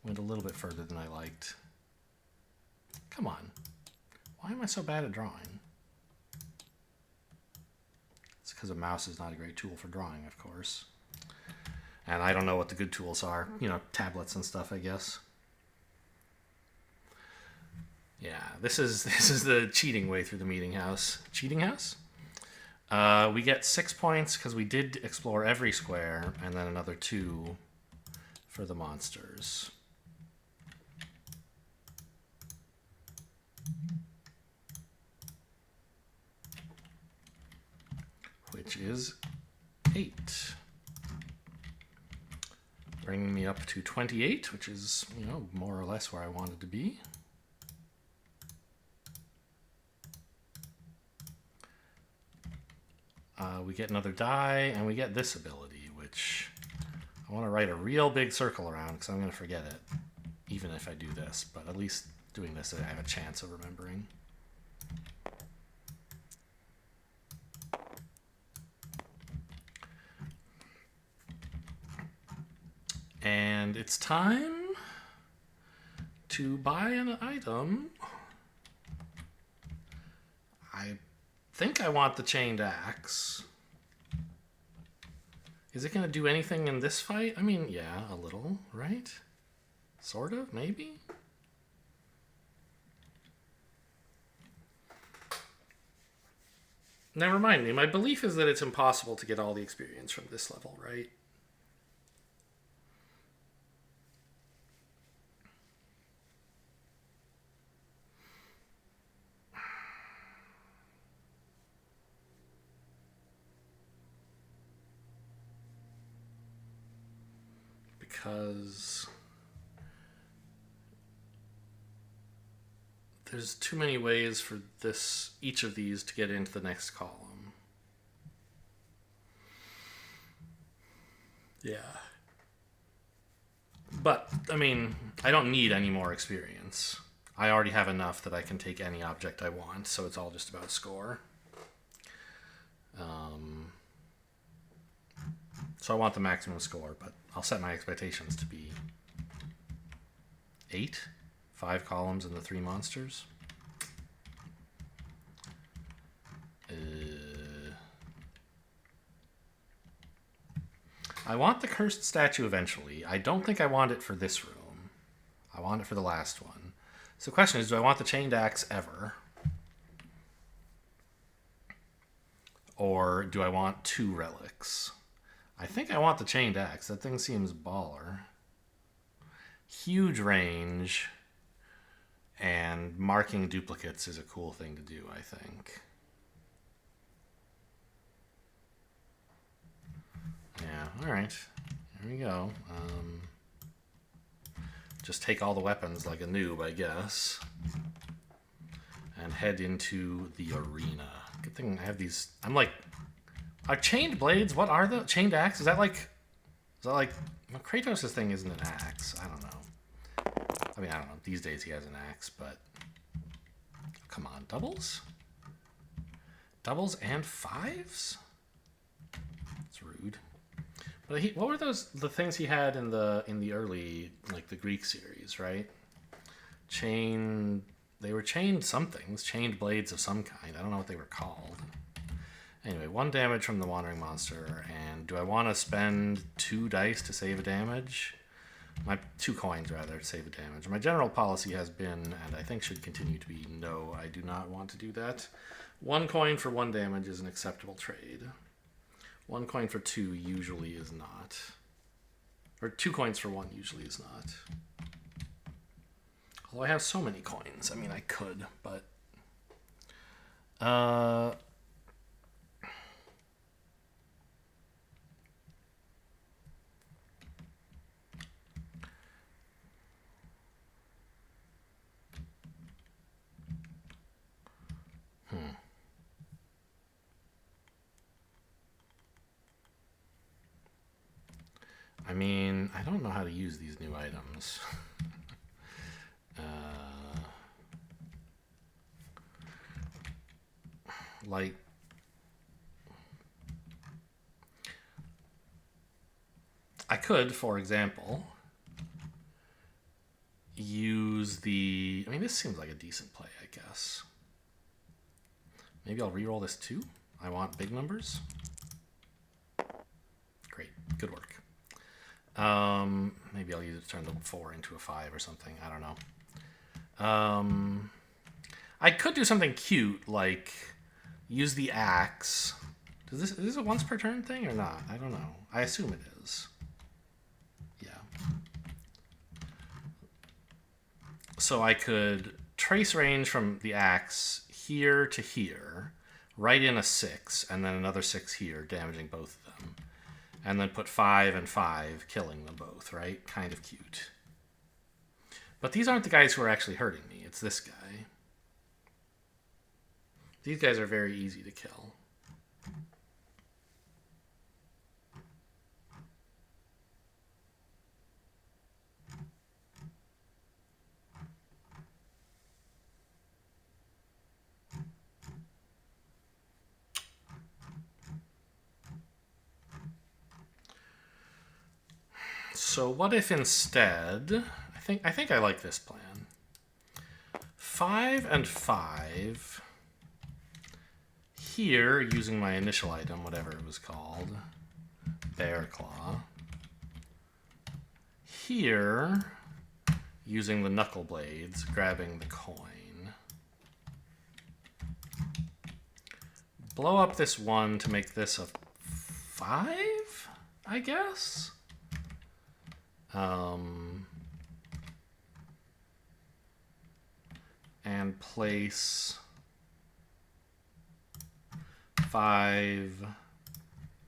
Went a little bit further than I liked. Come on. Why am I so bad at drawing? It's because a mouse is not a great tool for drawing, of course. And I don't know what the good tools are. You know, tablets and stuff, I guess. Yeah, this is the cheating way through the meeting house. Cheating house? We get 6 points because we did explore every square, and then another 2 for the monsters. Which is 8. Bringing me up to 28, which is, you know, more or less where I wanted to be. We get another die, and we get this ability, which I want to write a real big circle around because I'm going to forget it, even if I do this. But at least doing this, I have a chance of remembering. And it's time to buy an item. I think I want the chained axe. Is it going to do anything in this fight? I mean, yeah, a little, right? Sort of, maybe? Now remind me, my belief is that it's impossible to get all the experience from this level, right? Because there's too many ways for each of these to get into the next column. Yeah. But, I mean, I don't need any more experience. I already have enough that I can take any object I want, so it's all just about score. So I want the maximum score, but I'll set my expectations to be 8. 5 columns and the 3 monsters. I want the cursed statue eventually. I don't think I want it for this room. I want it for the last one. So the question is, do I want the chained axe ever? Or do I want 2 relics? I think I want the chained axe. That thing seems baller. Huge range. And marking duplicates is a cool thing to do, I think. Yeah, alright. Here we go. Just take all the weapons like a noob, I guess. And head into the arena. Good thing I have these... I'm like... Are chained blades? What are the... Chained axe? Is that like... Well, Kratos' thing isn't an axe. I don't know. I mean, I don't know. These days he has an axe, but... Come on. Doubles? Doubles and 5s? It's rude. But what were the things he had in the early, like, the Greek series, right? They were chained somethings. Chained blades of some kind. I don't know what they were called. Anyway, 1 damage from the Wandering Monster. And do I want to spend 2 dice to save a damage? 2 coins, rather, to save a damage. My general policy has been, and I think should continue to be, no, I do not want to do that. 1 coin for 1 damage is an acceptable trade. 1 coin for 2 usually is not. Or 2 coins for 1 usually is not. Although I have so many coins. I mean, I could, but... I mean, I don't know how to use these new items. Like... I could, for example, use the... I mean, this seems like a decent play, I guess. Maybe I'll reroll this too. I want big numbers. Great. Good work. Maybe I'll use it to turn the 4 into a 5 or something. I don't know. I could do something cute, like use the axe. Is this a once per turn thing or not? I don't know. I assume it is. Yeah. So I could trace range from the axe here to here, write in a 6, and then another 6 here, damaging both of them. And then put 5 and 5, killing them both, right? Kind of cute. But these aren't the guys who are actually hurting me. It's this guy. These guys are very easy to kill. So what if instead, I think I like this plan. 5 and 5 here, using my initial item, whatever it was called, Bear Claw. Here, using the knuckle blades, grabbing the coin. Blow up this 1 to make this a 5, I guess? And place 5,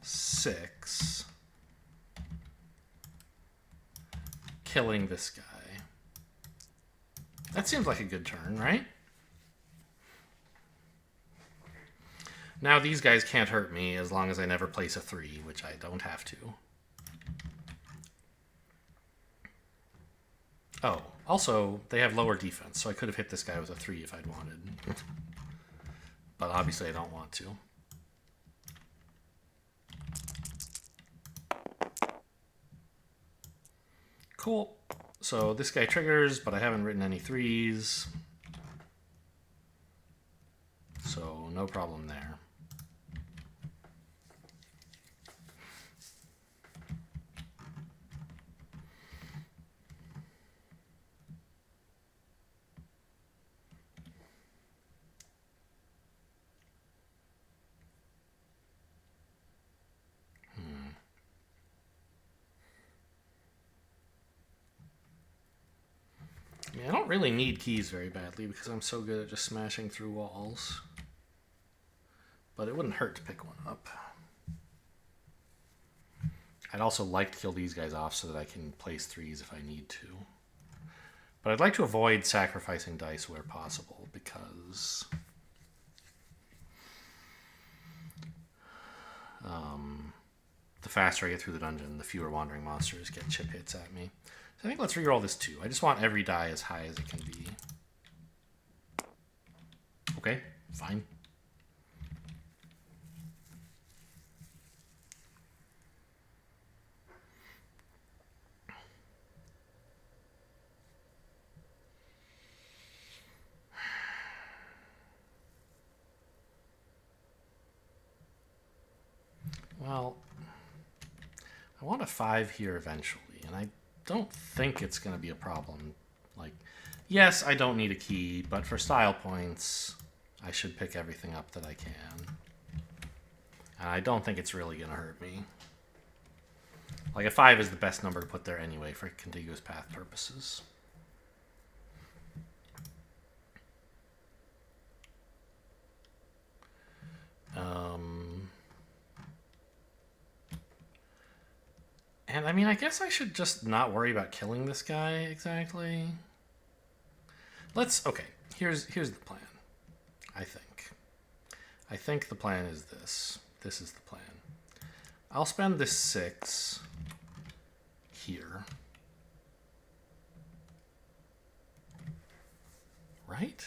6, killing this guy. That seems like a good turn, right? Now these guys can't hurt me as long as I never place a 3, which I don't have to. Oh, Also, they have lower defense, so I could have hit this guy with a 3 if I'd wanted. But obviously I don't want to. Cool. So this guy triggers, but I haven't written any 3s. So no problem there. I don't really need keys very badly because I'm so good at just smashing through walls. But it wouldn't hurt to pick one up. I'd also like to kill these guys off so that I can place 3s if I need to. But I'd like to avoid sacrificing dice where possible because the faster I get through the dungeon, the fewer wandering monsters get chip hits at me. So I think let's reroll this too. I just want every die as high as it can be. Okay, fine. Well, I want a 5 here eventually, and I don't think it's going to be a problem. Like, yes, I don't need a key, but for style points, I should pick everything up that I can. And I don't think it's really going to hurt me. Like, a 5 is the best number to put there anyway for contiguous path purposes. And I mean, I guess I should just not worry about killing this guy exactly. Okay, here's the plan, I think. I think the plan is this. This is the plan. I'll spend this 6 here. Right?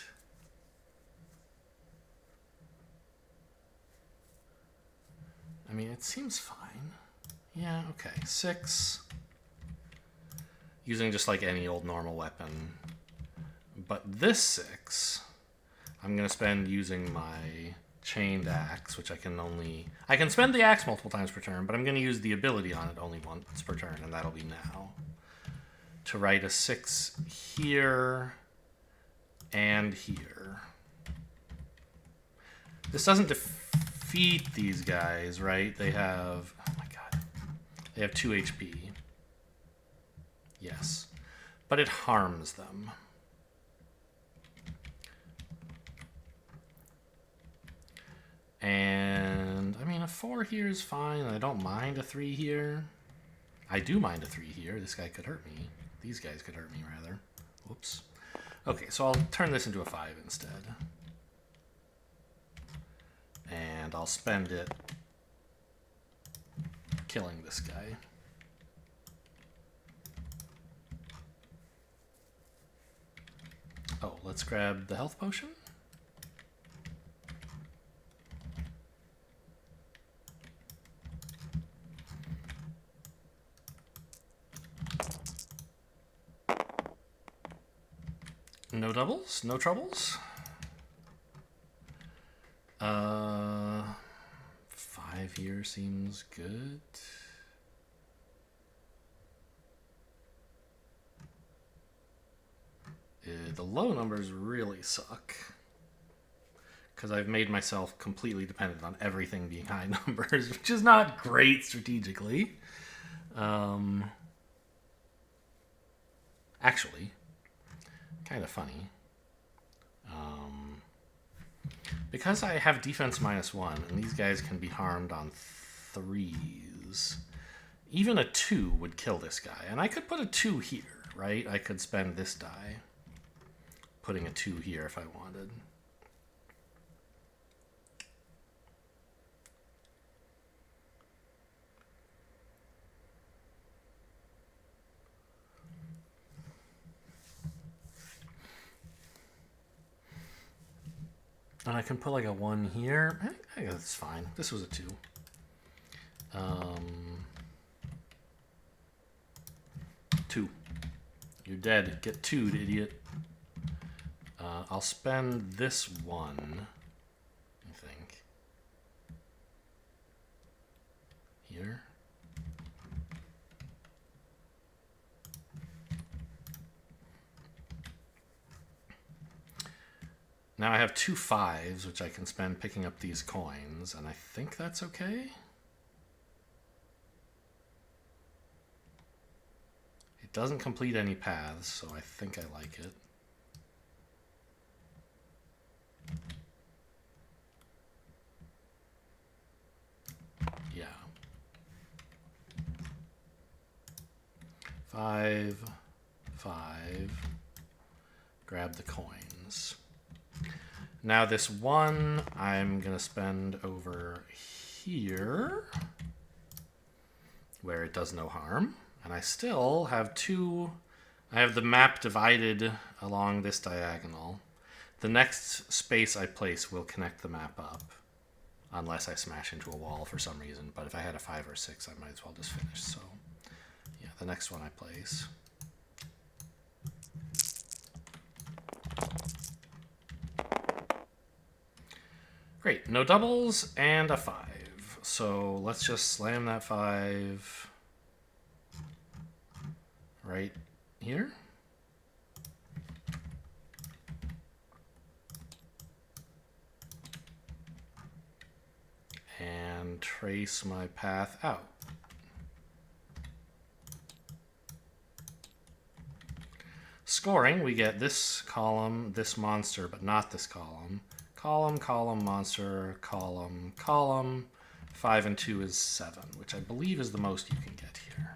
I mean, it seems fine. Yeah, okay. 6. Using just like any old normal weapon. But this 6, I'm going to spend using my chained axe, which I can spend the axe multiple times per turn, but I'm going to use the ability on it only once per turn, and that'll be now. To write a 6 here and here. This doesn't defeat these guys, right? They have... Oh my god. They have 2 HP. Yes. But it harms them. And, I mean, a 4 here is fine. I don't mind a 3 here. I do mind a 3 here. This guy could hurt me. These guys could hurt me, rather. Whoops. Okay, so I'll turn this into a 5 instead. And I'll spend it killing this guy. Oh, let's grab the health potion. No doubles, no troubles. 5 here seems good. The low numbers really suck. Because I've made myself completely dependent on everything being high numbers, which is not great strategically. Actually, kind of funny. Because I have defense -1, and these guys can be harmed on 3s, even a 2 would kill this guy. And I could put a 2 here, right? I could spend this die putting a 2 here if I wanted. And I can put like a 1 here. I think that's fine. This was a 2. 2. You're dead. Get 2'd, idiot. I'll spend this 1, I think. Here. Now I have 2 5s, which I can spend picking up these coins, and I think that's okay. It doesn't complete any paths, so I think I like it. Yeah. 5, 5. Grab the coins. Now this 1 I'm going to spend over here, where it does no harm. And I still have 2. I have the map divided along this diagonal. The next space I place will connect the map up, unless I smash into a wall for some reason. But if I had a 5 or 6, I might as well just finish. So yeah, the next one I place. Great, no doubles and a 5. So let's just slam that 5 right here. And trace my path out. Scoring, we get this column, this monster, but not this column. Column, column, monster, column, column. 5 and 2 is 7, which I believe is the most you can get here.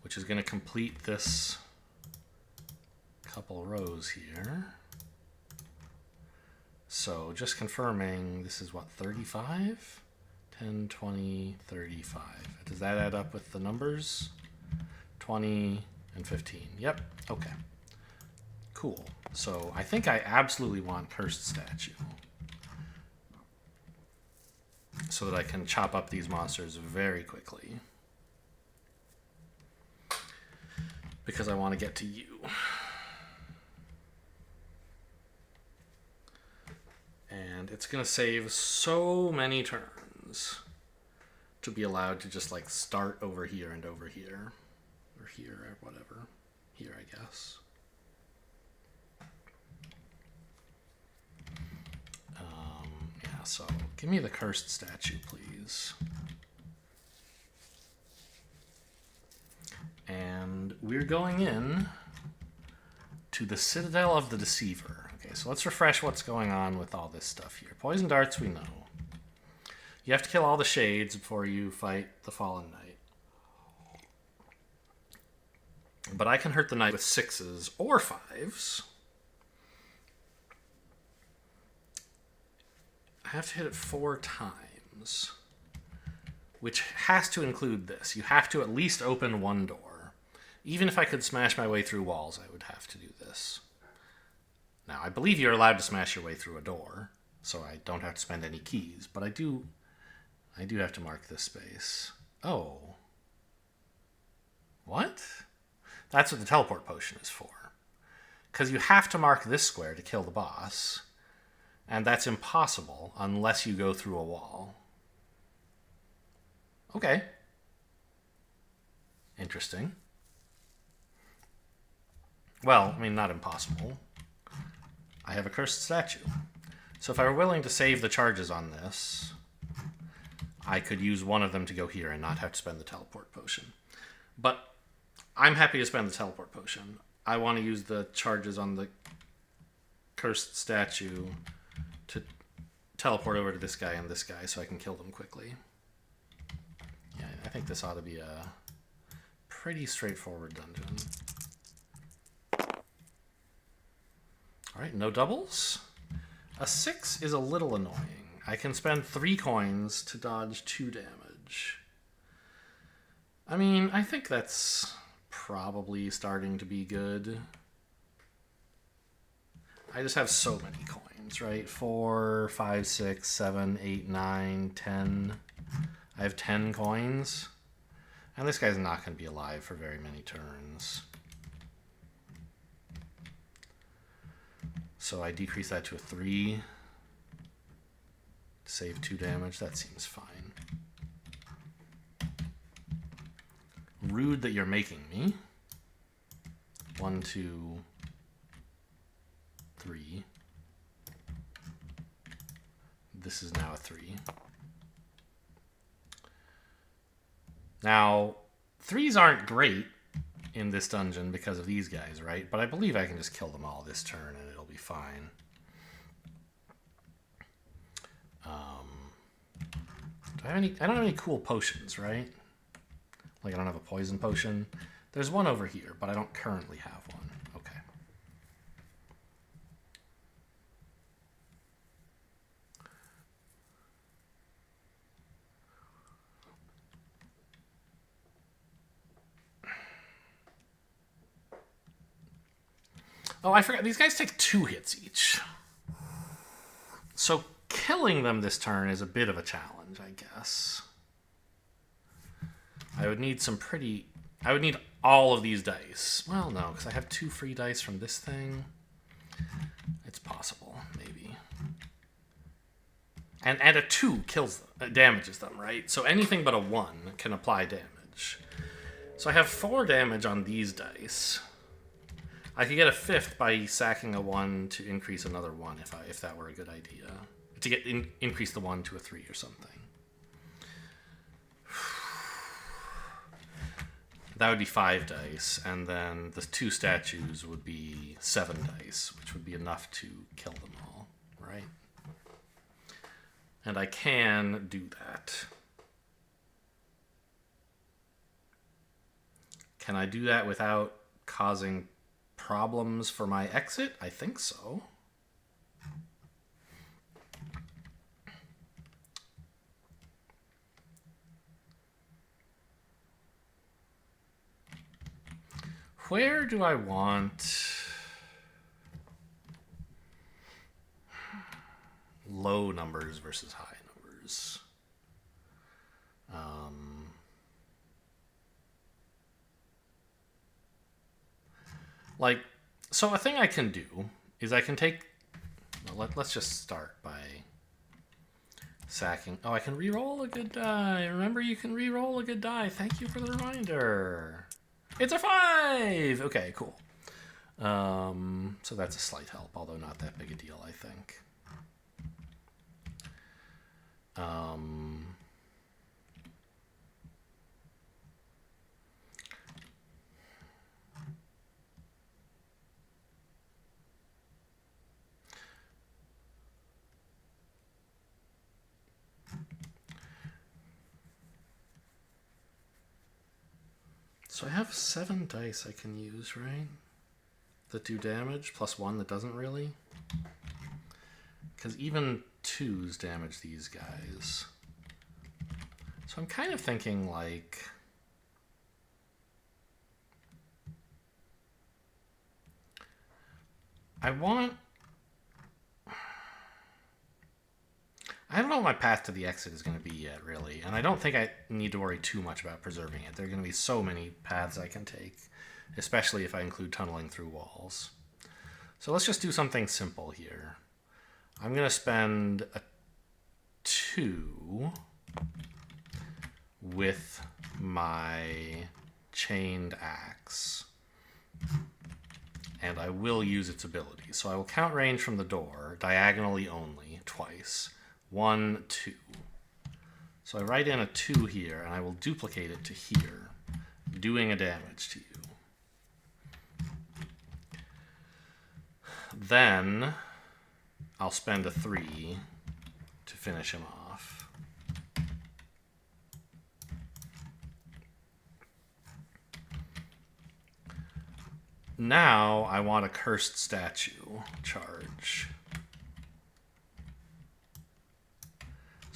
Which is going to complete this couple rows here. So just confirming, this is what, 35? 10, 20, 35. Does that add up with the numbers? 20 and 15. Yep, okay. Cool. So I think I absolutely want Cursed Statue, so that I can chop up these monsters very quickly. Because I want to get to you. And it's going to save so many turns to be allowed to just like start over here and over here. Or here or whatever. Here, I guess. Yeah, so give me the Cursed Statue, please. And we're going in to the Citadel of the Deceiver. Okay, so let's refresh what's going on with all this stuff here. Poison darts, we know. You have to kill all the shades before you fight the Fallen Knight. But I can hurt the knight with 6s or 5s. I have to hit it 4 times, which has to include this. You have to at least open 1 door. Even if I could smash my way through walls, I would have to do this. Now, I believe you're allowed to smash your way through a door, so I don't have to spend any keys, but I do have to mark this space. Oh. What? That's what the teleport potion is for. Because you have to mark this square to kill the boss, and that's impossible unless you go through a wall. Okay. Interesting. Well, I mean, not impossible. I have a Cursed Statue. So if I were willing to save the charges on this, I could use one of them to go here and not have to spend the teleport potion. But I'm happy to spend the teleport potion. I want to use the charges on the Cursed Statue to teleport over to this guy and this guy so I can kill them quickly. Yeah, I think this ought to be a pretty straightforward dungeon. Alright, no doubles. A 6 is a little annoying. I can spend 3 coins to dodge 2 damage. I mean, I think that's probably starting to be good. I just have so many coins, right? 4, 5, 6, 7, 8, 9, 10. I have 10 coins. And this guy's not going to be alive for very many turns. So I decrease that to a 3. Save 2 damage. That seems fine. Rude that you're making me. 1, 2, 3. This is now a 3. Now, 3s aren't great in this dungeon because of these guys, right? But I believe I can just kill them all this turn and it'll be fine. Do I have any? I don't have any cool potions, right? Like I don't have a poison potion. There's one over here, but I don't currently have one. Okay. Oh, I forgot. These guys take 2 hits each. So killing them this turn is a bit of a challenge, I guess. I would need some pretty... I would need all of these dice. Well, no, because I have 2 free dice from this thing. It's possible, maybe. And a 2 kills them, damages them, right? So anything but a 1 can apply damage. So I have 4 damage on these dice. I could get a 5th by sacking a 1 to increase another 1 if that were a good idea. To get increase the 1 to a 3 or something. That would be 5 dice, and then the 2 statues would be 7 dice, which would be enough to kill them all, right? And I can do that. Can I do that without causing problems for my exit? I think so. Where do I want low numbers versus high numbers? Like, so a thing I can do is I can take... Well, let's just start by sacking... Oh, I can re-roll a good die. Remember, you can re-roll a good die. Thank you for the reminder. It's a 5! Okay, cool. So that's a slight help, although not that big a deal, I think. So I have 7 dice I can use, right? That do damage, plus 1 that doesn't really. Because even 2s damage these guys. So I'm kind of thinking like... I don't know what my path to the exit is going to be yet, really. And I don't think I need to worry too much about preserving it. There are going to be so many paths I can take, especially if I include tunneling through walls. So let's just do something simple here. I'm going to spend a 2 with my chained axe. And I will use its ability. So I will count range from the door, diagonally only, twice. 1, 2. So I write in a 2 here, and I will duplicate it to here, doing a damage to you. Then I'll spend a 3 to finish him off. Now I want a cursed statue charge.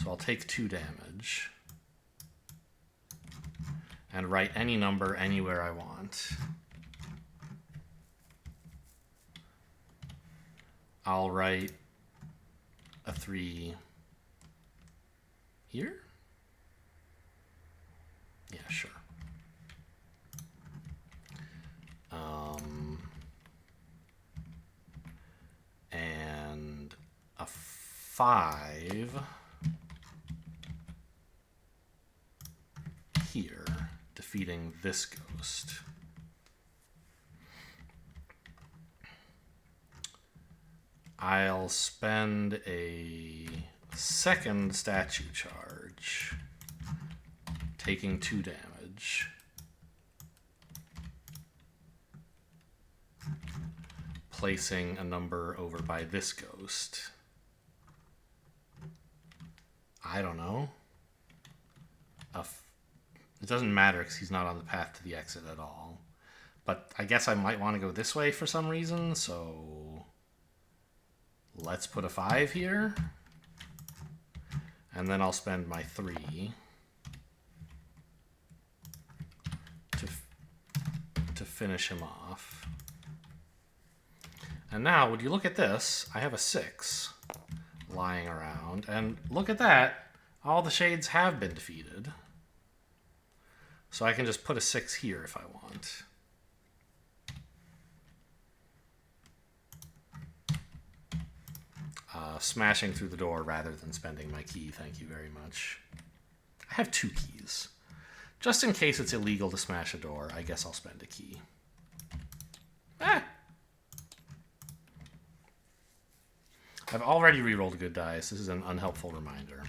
So I'll take 2 damage. and write any number anywhere I want. I'll write a 3 here. Yeah, sure. And a 5 here, defeating this ghost. I'll spend a second statue charge, taking 2 damage. Placing a number over by this ghost. I don't know. It doesn't matter because he's not on the path to the exit at all. But I guess I might want to go this way for some reason, so let's put a 5 here. And then I'll spend my 3 to finish him off. And now, would you look at this? I have a 6 lying around. And look at that. All the shades have been defeated. So I can just put a 6 here if I want. Smashing through the door rather than spending my key, thank you very much. I have 2 keys. Just in case it's illegal to smash a door, I guess I'll spend a key. I've already rerolled good dice. This is an unhelpful reminder.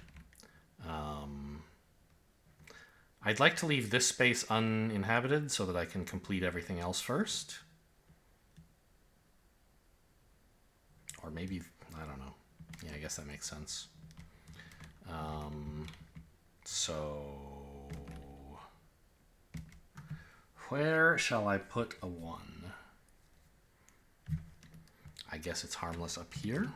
I'd like to leave this space uninhabited so that I can complete everything else first. Or maybe, I don't know. Yeah, I guess that makes sense. So, where shall I put a 1? I guess it's harmless up here.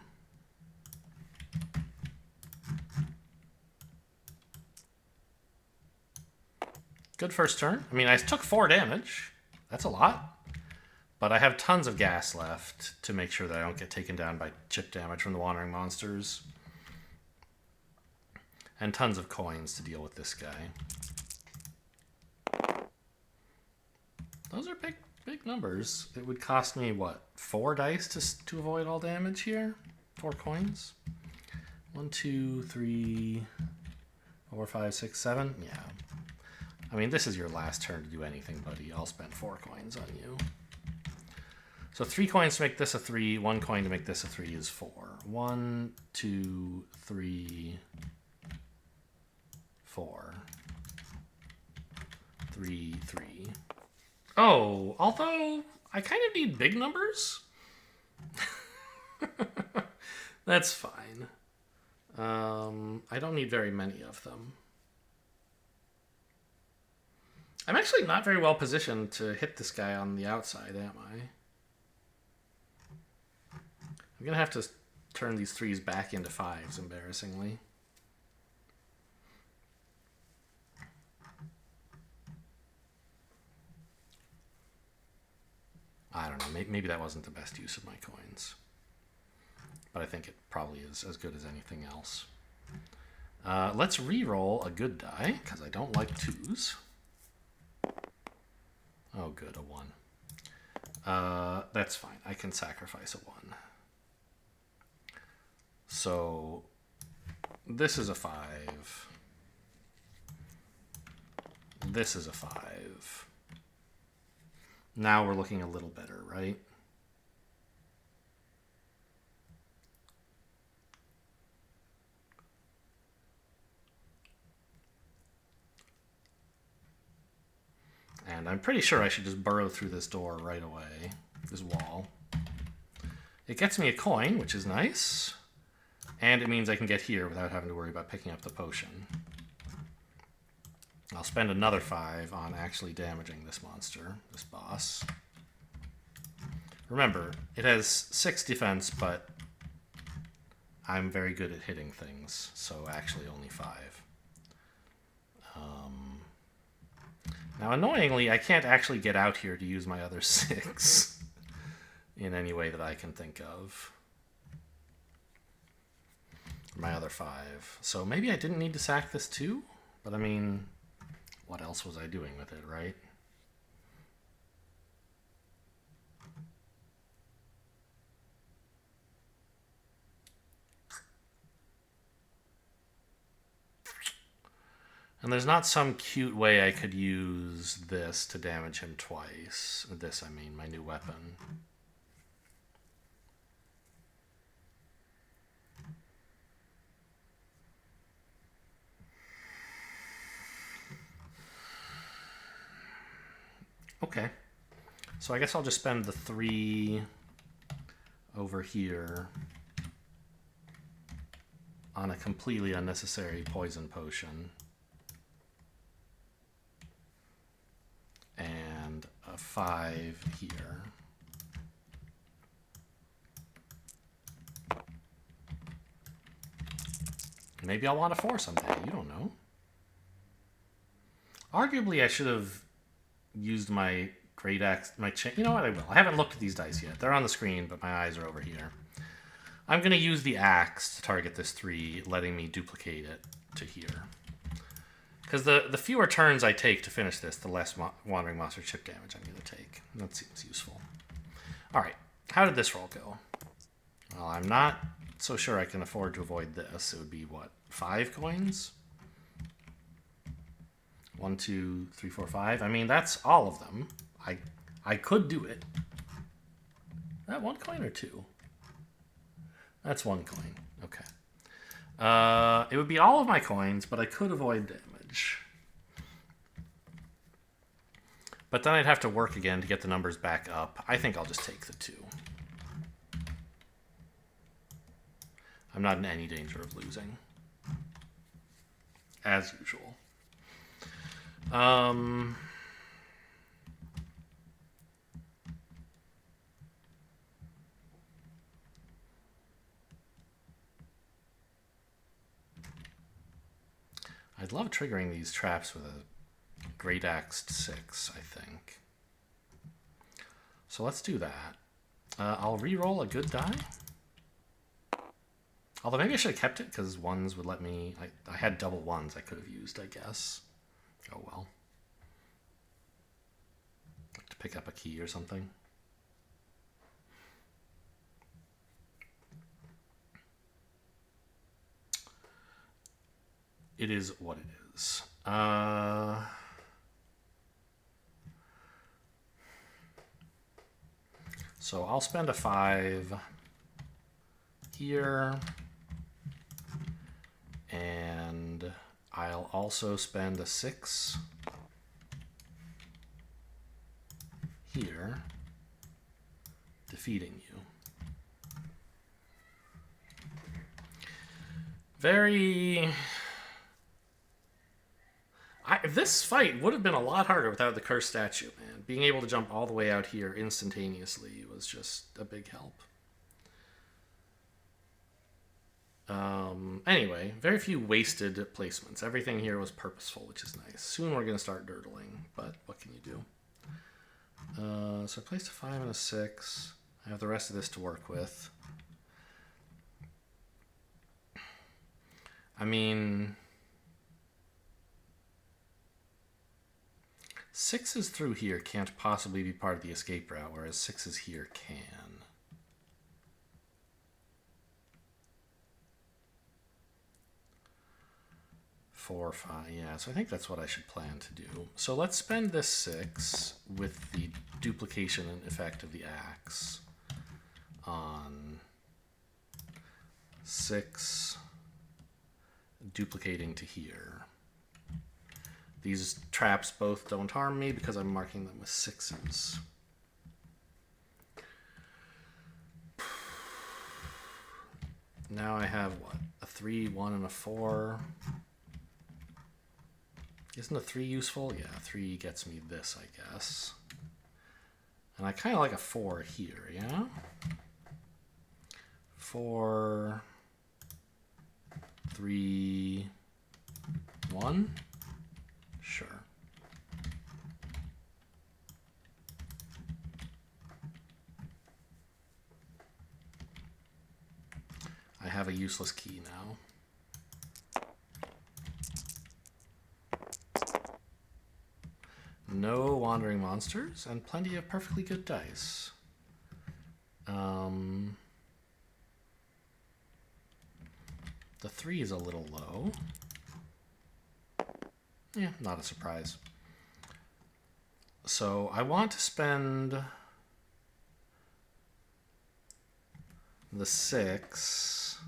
Good first turn. I mean, I took 4 damage. That's a lot. But I have tons of gas left to make sure that I don't get taken down by chip damage from the wandering monsters. And tons of coins to deal with this guy. Those are big numbers. It would cost me, what, 4 dice to avoid all damage here? 4 coins? 1, 2, 3, 4, 5, 6, 7? Yeah. I mean, this is your last turn to do anything, buddy. I'll spend 4 coins on you. So 3 coins to make this a 3, 1 coin to make this a 3 is 4. 1, 2, 3, 4. 3, 3. Oh, although I kind of need big numbers. That's fine. I don't need very many of them. I'm actually not very well positioned to hit this guy on the outside, am I? I'm going to have to turn these 3s back into 5s, embarrassingly. I don't know, maybe that wasn't the best use of my coins. But I think it probably is as good as anything else. Let's re-roll a good die, because I don't like 2s. Oh, good, a 1. That's fine. I can sacrifice a 1. So, this is a 5. This is a 5. Now we're looking a little better, right? And I'm pretty sure I should just burrow through this door right away, this wall. It gets me a coin, which is nice. And it means I can get here without having to worry about picking up the potion. I'll spend another 5 on actually damaging this monster, this boss. Remember, it has 6 defense, but I'm very good at hitting things, so actually only 5. Now, annoyingly, I can't actually get out here to use my other 6 in any way that I can think of. My other 5. So maybe I didn't need to sack this too? But I mean, what else was I doing with it, right? And there's not some cute way I could use this to damage him twice. This, I mean, my new weapon. Okay. So I guess I'll just spend the 3 over here on a completely unnecessary poison potion. And a 5 here. Maybe I'll want a 4 someday. You don't know. Arguably, I should have used my great axe. You know what? I will. I haven't looked at these dice yet. They're on the screen, but my eyes are over here. I'm going to use the axe to target this 3, letting me duplicate it to here. Because the fewer turns I take to finish this, the less Wandering Monster chip damage I'm going to take. That seems useful. All right. How did this roll go? Well, I'm not so sure I can afford to avoid this. It would be, what, 5 coins? 1, 2, 3, 4, 5. I mean, that's all of them. I could do it. Is that 1 coin or 2? That's 1 coin. Okay. It would be all of my coins, but I could avoid damage. But then I'd have to work again to get the numbers back up. I think I'll just take the 2. I'm not in any danger of losing. As usual. I'd love triggering these traps with a Great Axed 6, I think. So let's do that. I'll re-roll a good die. Although maybe I should have kept it, because 1s would let me... I had double 1s I could have used, I guess. Oh well. To pick up a key or something. It is what it is. So I'll spend a 5 here. And I'll also spend a 6 here, defeating you. Very... this fight would have been a lot harder without the cursed statue, man. Being able to jump all the way out here instantaneously was just a big help. Anyway, very few wasted placements. Everything here was purposeful, which is nice. Soon we're going to start dirtling, but what can you do? So I placed a 5 and a 6. I have the rest of this to work with. I mean... 6s through here can't possibly be part of the escape route, whereas 6s here can. 4, 5, yeah, so I think that's what I should plan to do. So let's spend this 6 with the duplication effect of the axe on 6 duplicating to here. These traps both don't harm me because I'm marking them with 6s. Now I have, what, a 3, 1, and a 4. Isn't a 3 useful? Yeah, 3 gets me this, I guess. And I kind of like a 4 here, yeah? 4, 3, 1? Sure. have a useless key now. No wandering monsters, and plenty of perfectly good dice. The 3 is a little low. Yeah, not a surprise. So I want to spend the 6.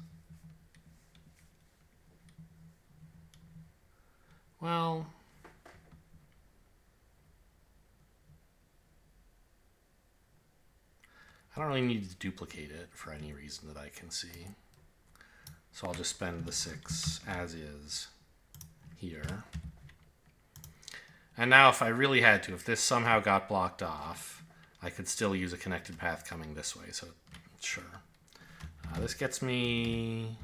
Well, I don't really need to duplicate it for any reason that I can see. So I'll just spend the 6 as is here. And now if I really had to, if this somehow got blocked off, I could still use a connected path coming this way, so sure. This gets me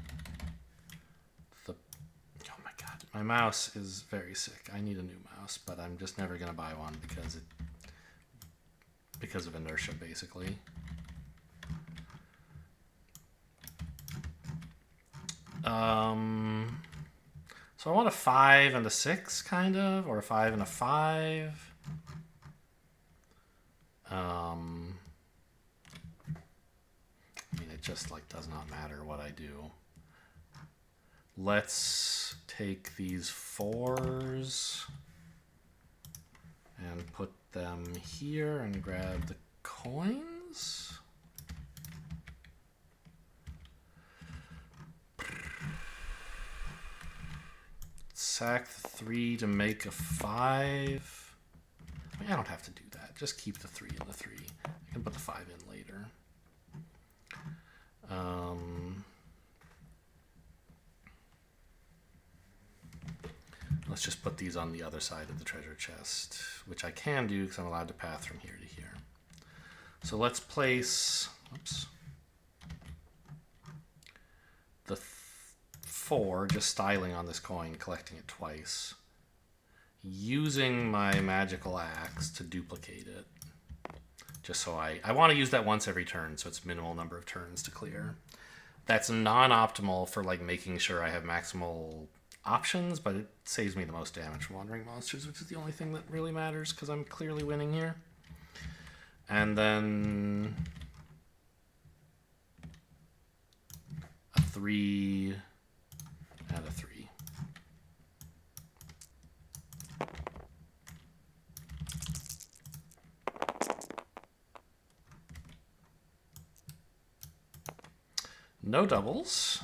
the... Oh my god, my mouse is very sick. I need a new mouse, but I'm just never going to buy one because of inertia, basically. So I want a 5 and a 6, kind of, or a 5 and a 5. I mean, it just like does not matter what I do. Let's take these 4s and put them here and grab the coins. Sack the 3 to make a 5. I mean, I don't have to do that. Just keep the 3 in the 3. I can put the 5 in later. Let's just put these on the other side of the treasure chest, which I can do because I'm allowed to path from here to here. So let's place, oops, the 4, just styling on this coin, collecting it twice, using my magical axe to duplicate it. Just so I want to use that once every turn, so it's minimal number of turns to clear. That's non-optimal for like making sure I have maximal options, but it saves me the most damage from wandering monsters, which is the only thing that really matters because I'm clearly winning here. And then a 3 and a 3. No doubles.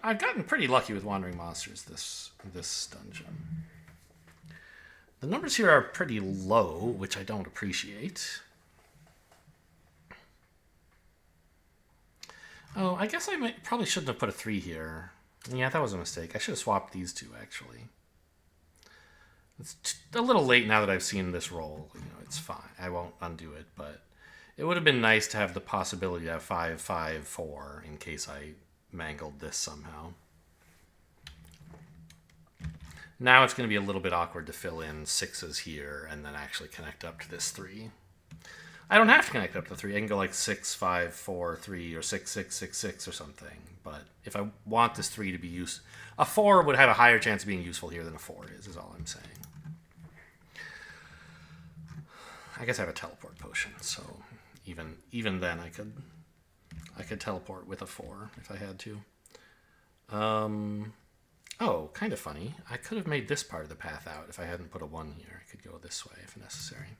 I've gotten pretty lucky with wandering monsters this dungeon. The numbers here are pretty low, which I don't appreciate. Oh, I guess I probably shouldn't have put a 3 here. Yeah, that was a mistake. I should have swapped these two, actually. It's a little late now that I've seen this roll. You know, it's fine. I won't undo it, but it would have been nice to have the possibility to have 5, 5, 4 in case I mangled this somehow. Now it's going to be a little bit awkward to fill in 6s here and then actually connect up to this 3. I don't have to connect up to 3. I can go like 6, 5, 4, 3, or 6, 6, 6, 6 or something. But if I want this 3 to be used, a 4 would have a higher chance of being useful here than a 4 is all I'm saying. I guess I have a teleport potion, so even then I could teleport with a 4 if I had to. Oh, kind of funny. I could have made this part of the path out if I hadn't put a 1 here. I could go this way if necessary.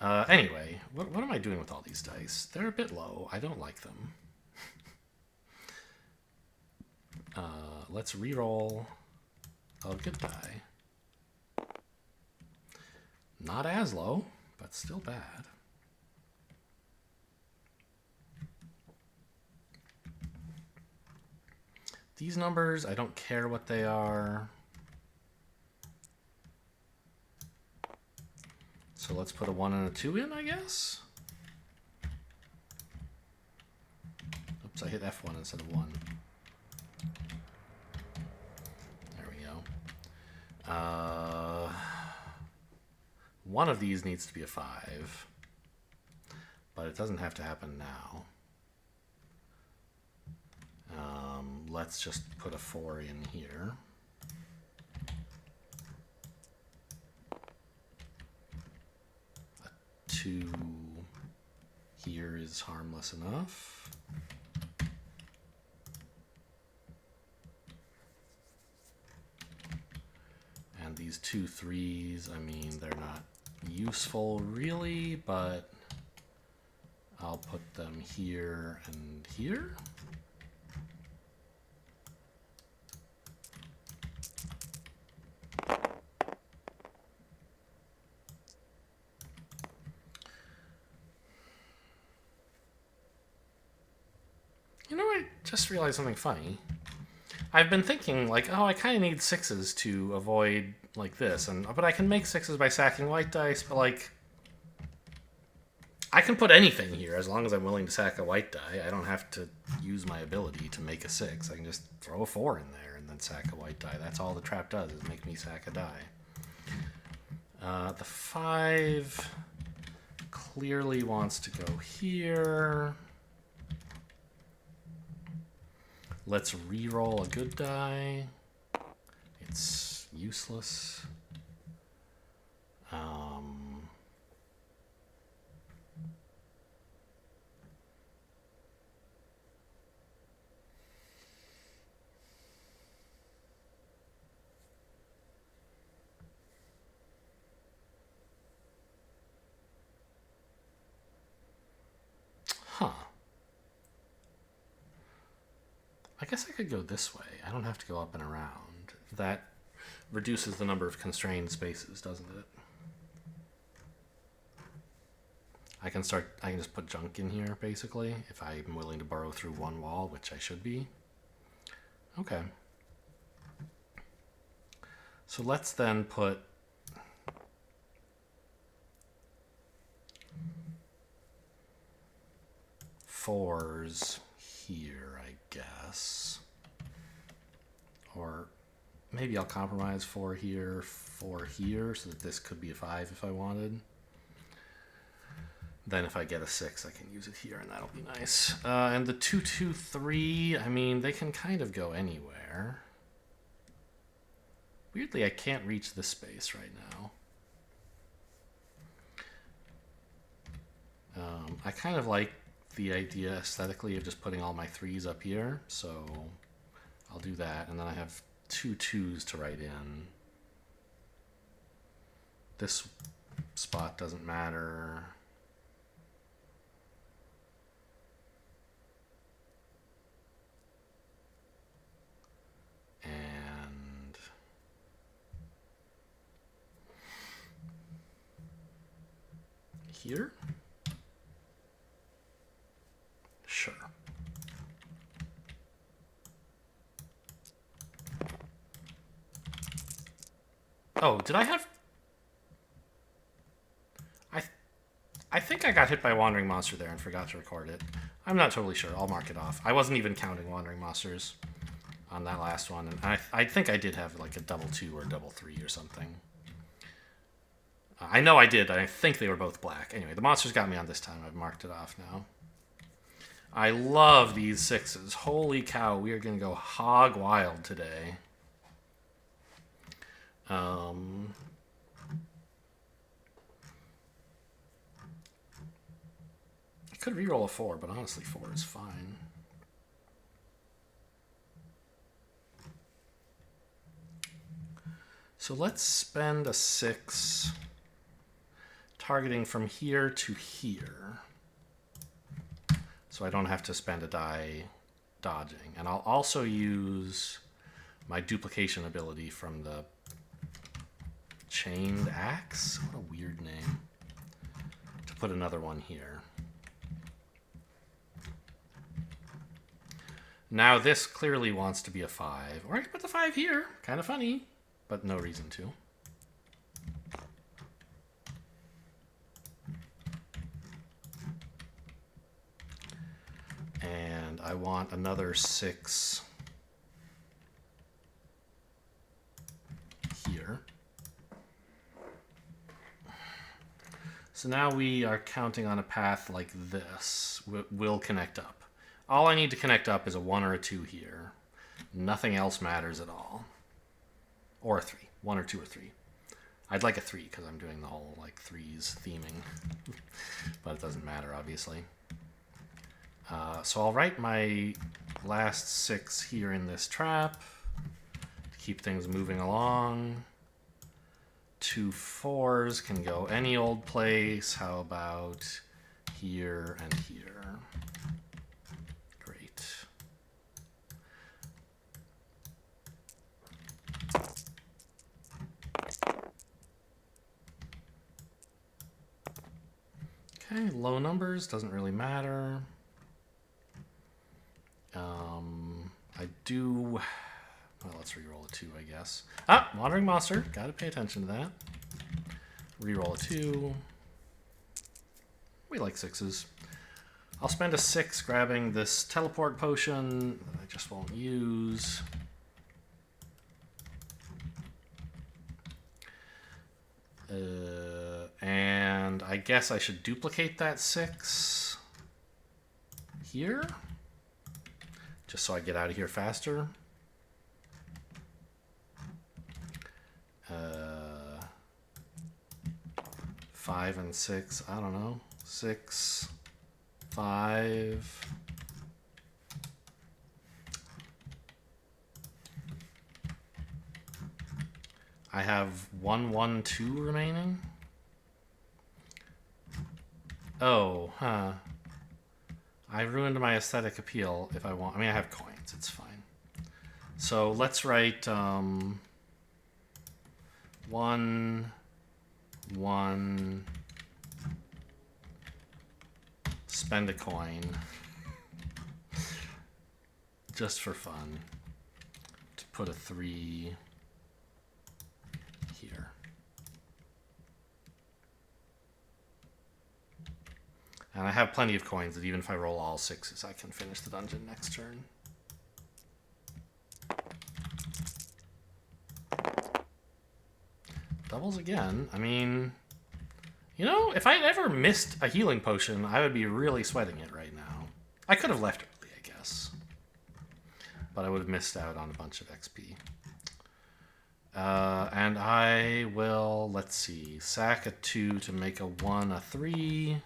Anyway, what am I doing with all these dice? They're a bit low. I don't like them. Let's re-roll a good die. Not as low, but still bad. These numbers, I don't care what they are. So let's put a 1 and a 2 in, I guess. Oops, I hit F1 instead of 1. There we go. One of these needs to be a 5. But it doesn't have to happen now. Let's just put a 4 in here. A 2 here is harmless enough. And these 2 3s, I mean, they're not useful really, but I'll put them here and here. You know, I just realized something funny. I've been thinking, like, oh, I kind of need 6s to avoid, like, this. But I can make 6s by sacking white dice, but, like, I can put anything here as long as I'm willing to sack a white die. I don't have to use my ability to make a 6. I can just throw a 4 in there and then sack a white die. That's all the trap does, is make me sack a die. The 5 clearly wants to go here. Let's re-roll a good die. It's useless. I guess I could go this way. I don't have to go up and around. That reduces the number of constrained spaces, doesn't it? I can just put junk in here, basically, if I'm willing to burrow through one wall, which I should be. Okay. So let's then put fours here, I guess. Or maybe I'll compromise 4 here, 4 here, so that this could be a 5 if I wanted. Then if I get a 6, I can use it here, and that'll be nice. And the 2, 2, 3, I mean, they can kind of go anywhere. Weirdly, I can't reach this space right now. I kind of like the idea aesthetically of just putting all my 3s up here, so I'll do that, and then I have 2 2s to write in. This spot doesn't matter. And here? Sure. Oh, did I have... I think I got hit by a wandering monster there and forgot to record it. I'm not totally sure. I'll mark it off. I wasn't even counting wandering monsters on that last one. And I think I did have like a double 2 or double 3 or something. I know I did. I think they were both black. Anyway, the monsters got me on this time. I've marked it off now. I love these 6s. Holy cow, we are going to go hog wild today. I could reroll a 4, but honestly 4 is fine. So let's spend a 6 targeting from here to here. So I don't have to spend a die dodging. And I'll also use my duplication ability from the chained axe. What a weird name. To put another one here. Now this clearly wants to be a 5. Or I could put the 5 here. Kind of funny, but no reason to. And I want another 6 here. So now we are counting on a path like this. We'll connect up. All I need to connect up is a 1 or a 2 here. Nothing else matters at all. Or a 3. 1 or 2 or 3. I'd like a 3 because I'm doing the whole like 3s theming. But it doesn't matter, obviously. So I'll write my last 6 here in this trap to keep things moving along. 2 4s can go any old place. How about here and here? Great. Okay, low numbers, doesn't really matter. I do... Well, let's reroll a 2, I guess. Ah, Wandering Monster. Gotta pay attention to that. Reroll a 2. We like 6s. I'll spend a 6 grabbing this teleport potion that I just won't use. And I guess I should duplicate that 6 here. Just so I get out of here faster. 5 and 6, I don't know. 6, 5. I have 1, 1, 2 remaining. Oh, huh. I ruined my aesthetic appeal if I want. I mean, I have coins. It's fine. So let's write 1, 1, spend a coin. Just for fun. To put a 3 here. And I have plenty of coins that even if I roll all 6s, I can finish the dungeon next turn. Doubles again. I mean, you know, if I had ever missed a healing potion, I would be really sweating it right now. I could have left early, I guess. But I would have missed out on a bunch of XP. And I will, let's see, sack a 2 to make a 1, a 3.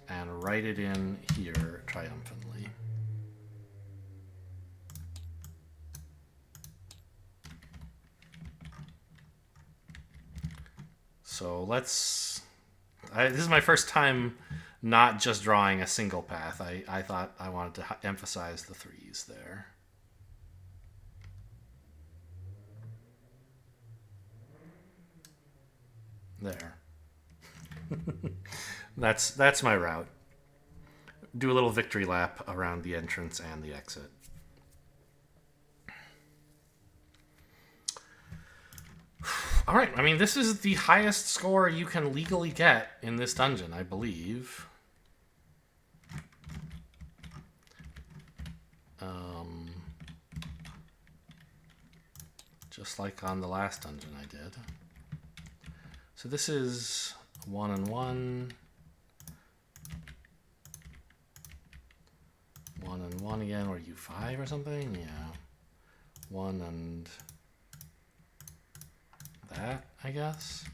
And write it in here triumphantly. So let's... this is my first time not just drawing a single path. I thought I wanted to emphasize the 3s there. There. That's my route. Do a little victory lap around the entrance and the exit. All right, I mean, this is the highest score you can legally get in this dungeon, I believe. Just like on the last dungeon I did. So this is 1 and 1. 1 and 1 again, or U5 or something? Yeah. 1 and that, I guess.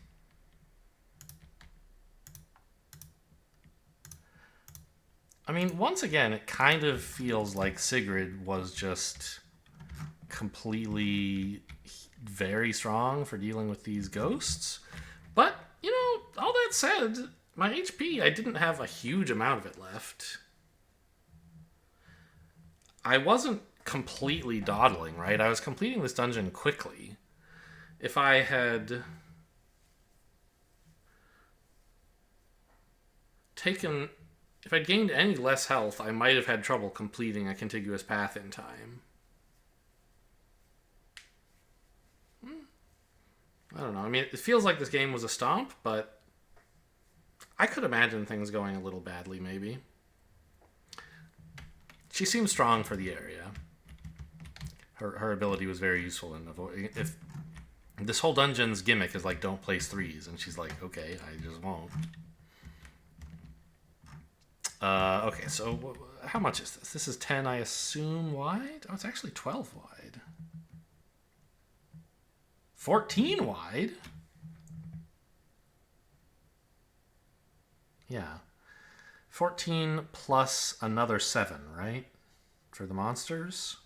I mean, once again, it kind of feels like Sygrid was just completely very strong for dealing with these ghosts. But, you know, all that said, my HP, I didn't have a huge amount of it left. I wasn't completely dawdling, right? I was completing this dungeon quickly. If I had taken... If I'd gained any less health, I might have had trouble completing a contiguous path in time. I don't know. I mean, it feels like this game was a stomp, but I could imagine things going a little badly, maybe. She seems strong for the area. Her ability was very useful in avoiding... If this whole dungeon's gimmick is like, don't place 3s, and she's like, okay, I just won't. Okay, so how much is this? This is 10, I assume, wide? Oh, it's actually 12 wide. 14 wide? Yeah. 14 plus another 7, right? For the monsters?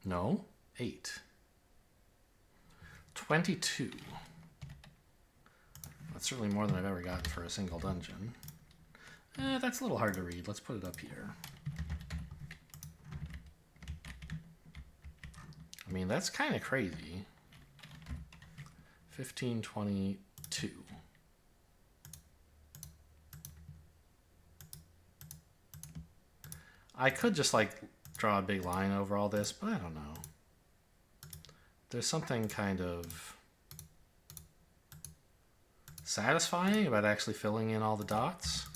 No. 8. 22. That's certainly more than I've ever gotten for a single dungeon. That's a little hard to read. Let's put it up here. I mean, that's kind of crazy. 1522. I could just like draw a big line over all this, but I don't know. There's something kind of satisfying about actually filling in all the dots.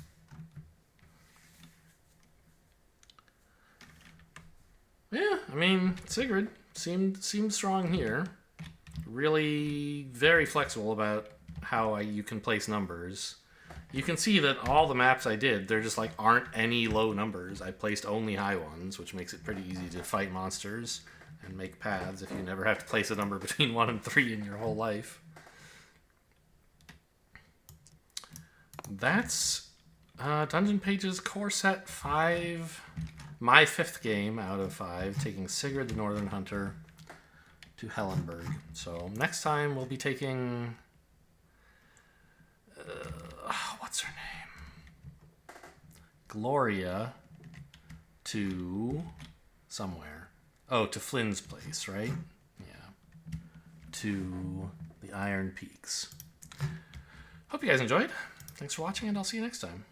Yeah, I mean, Sygrid seemed strong here. Really very flexible about how you can place numbers. You can see that all the maps I did, there just like aren't any low numbers. I placed only high ones, which makes it pretty easy to fight monsters and make paths if you never have to place a number between 1 and 3 in your whole life. That's Dungeon Pages Core Set 5. My 5th game out of 5, taking Sygrid the Northern Hunter to Hellenburg. So next time we'll be taking... what's her name? Gloria to somewhere. Oh, to Flynn's place, right? Yeah. To the Iron Peaks. Hope you guys enjoyed. Thanks for watching, and I'll see you next time.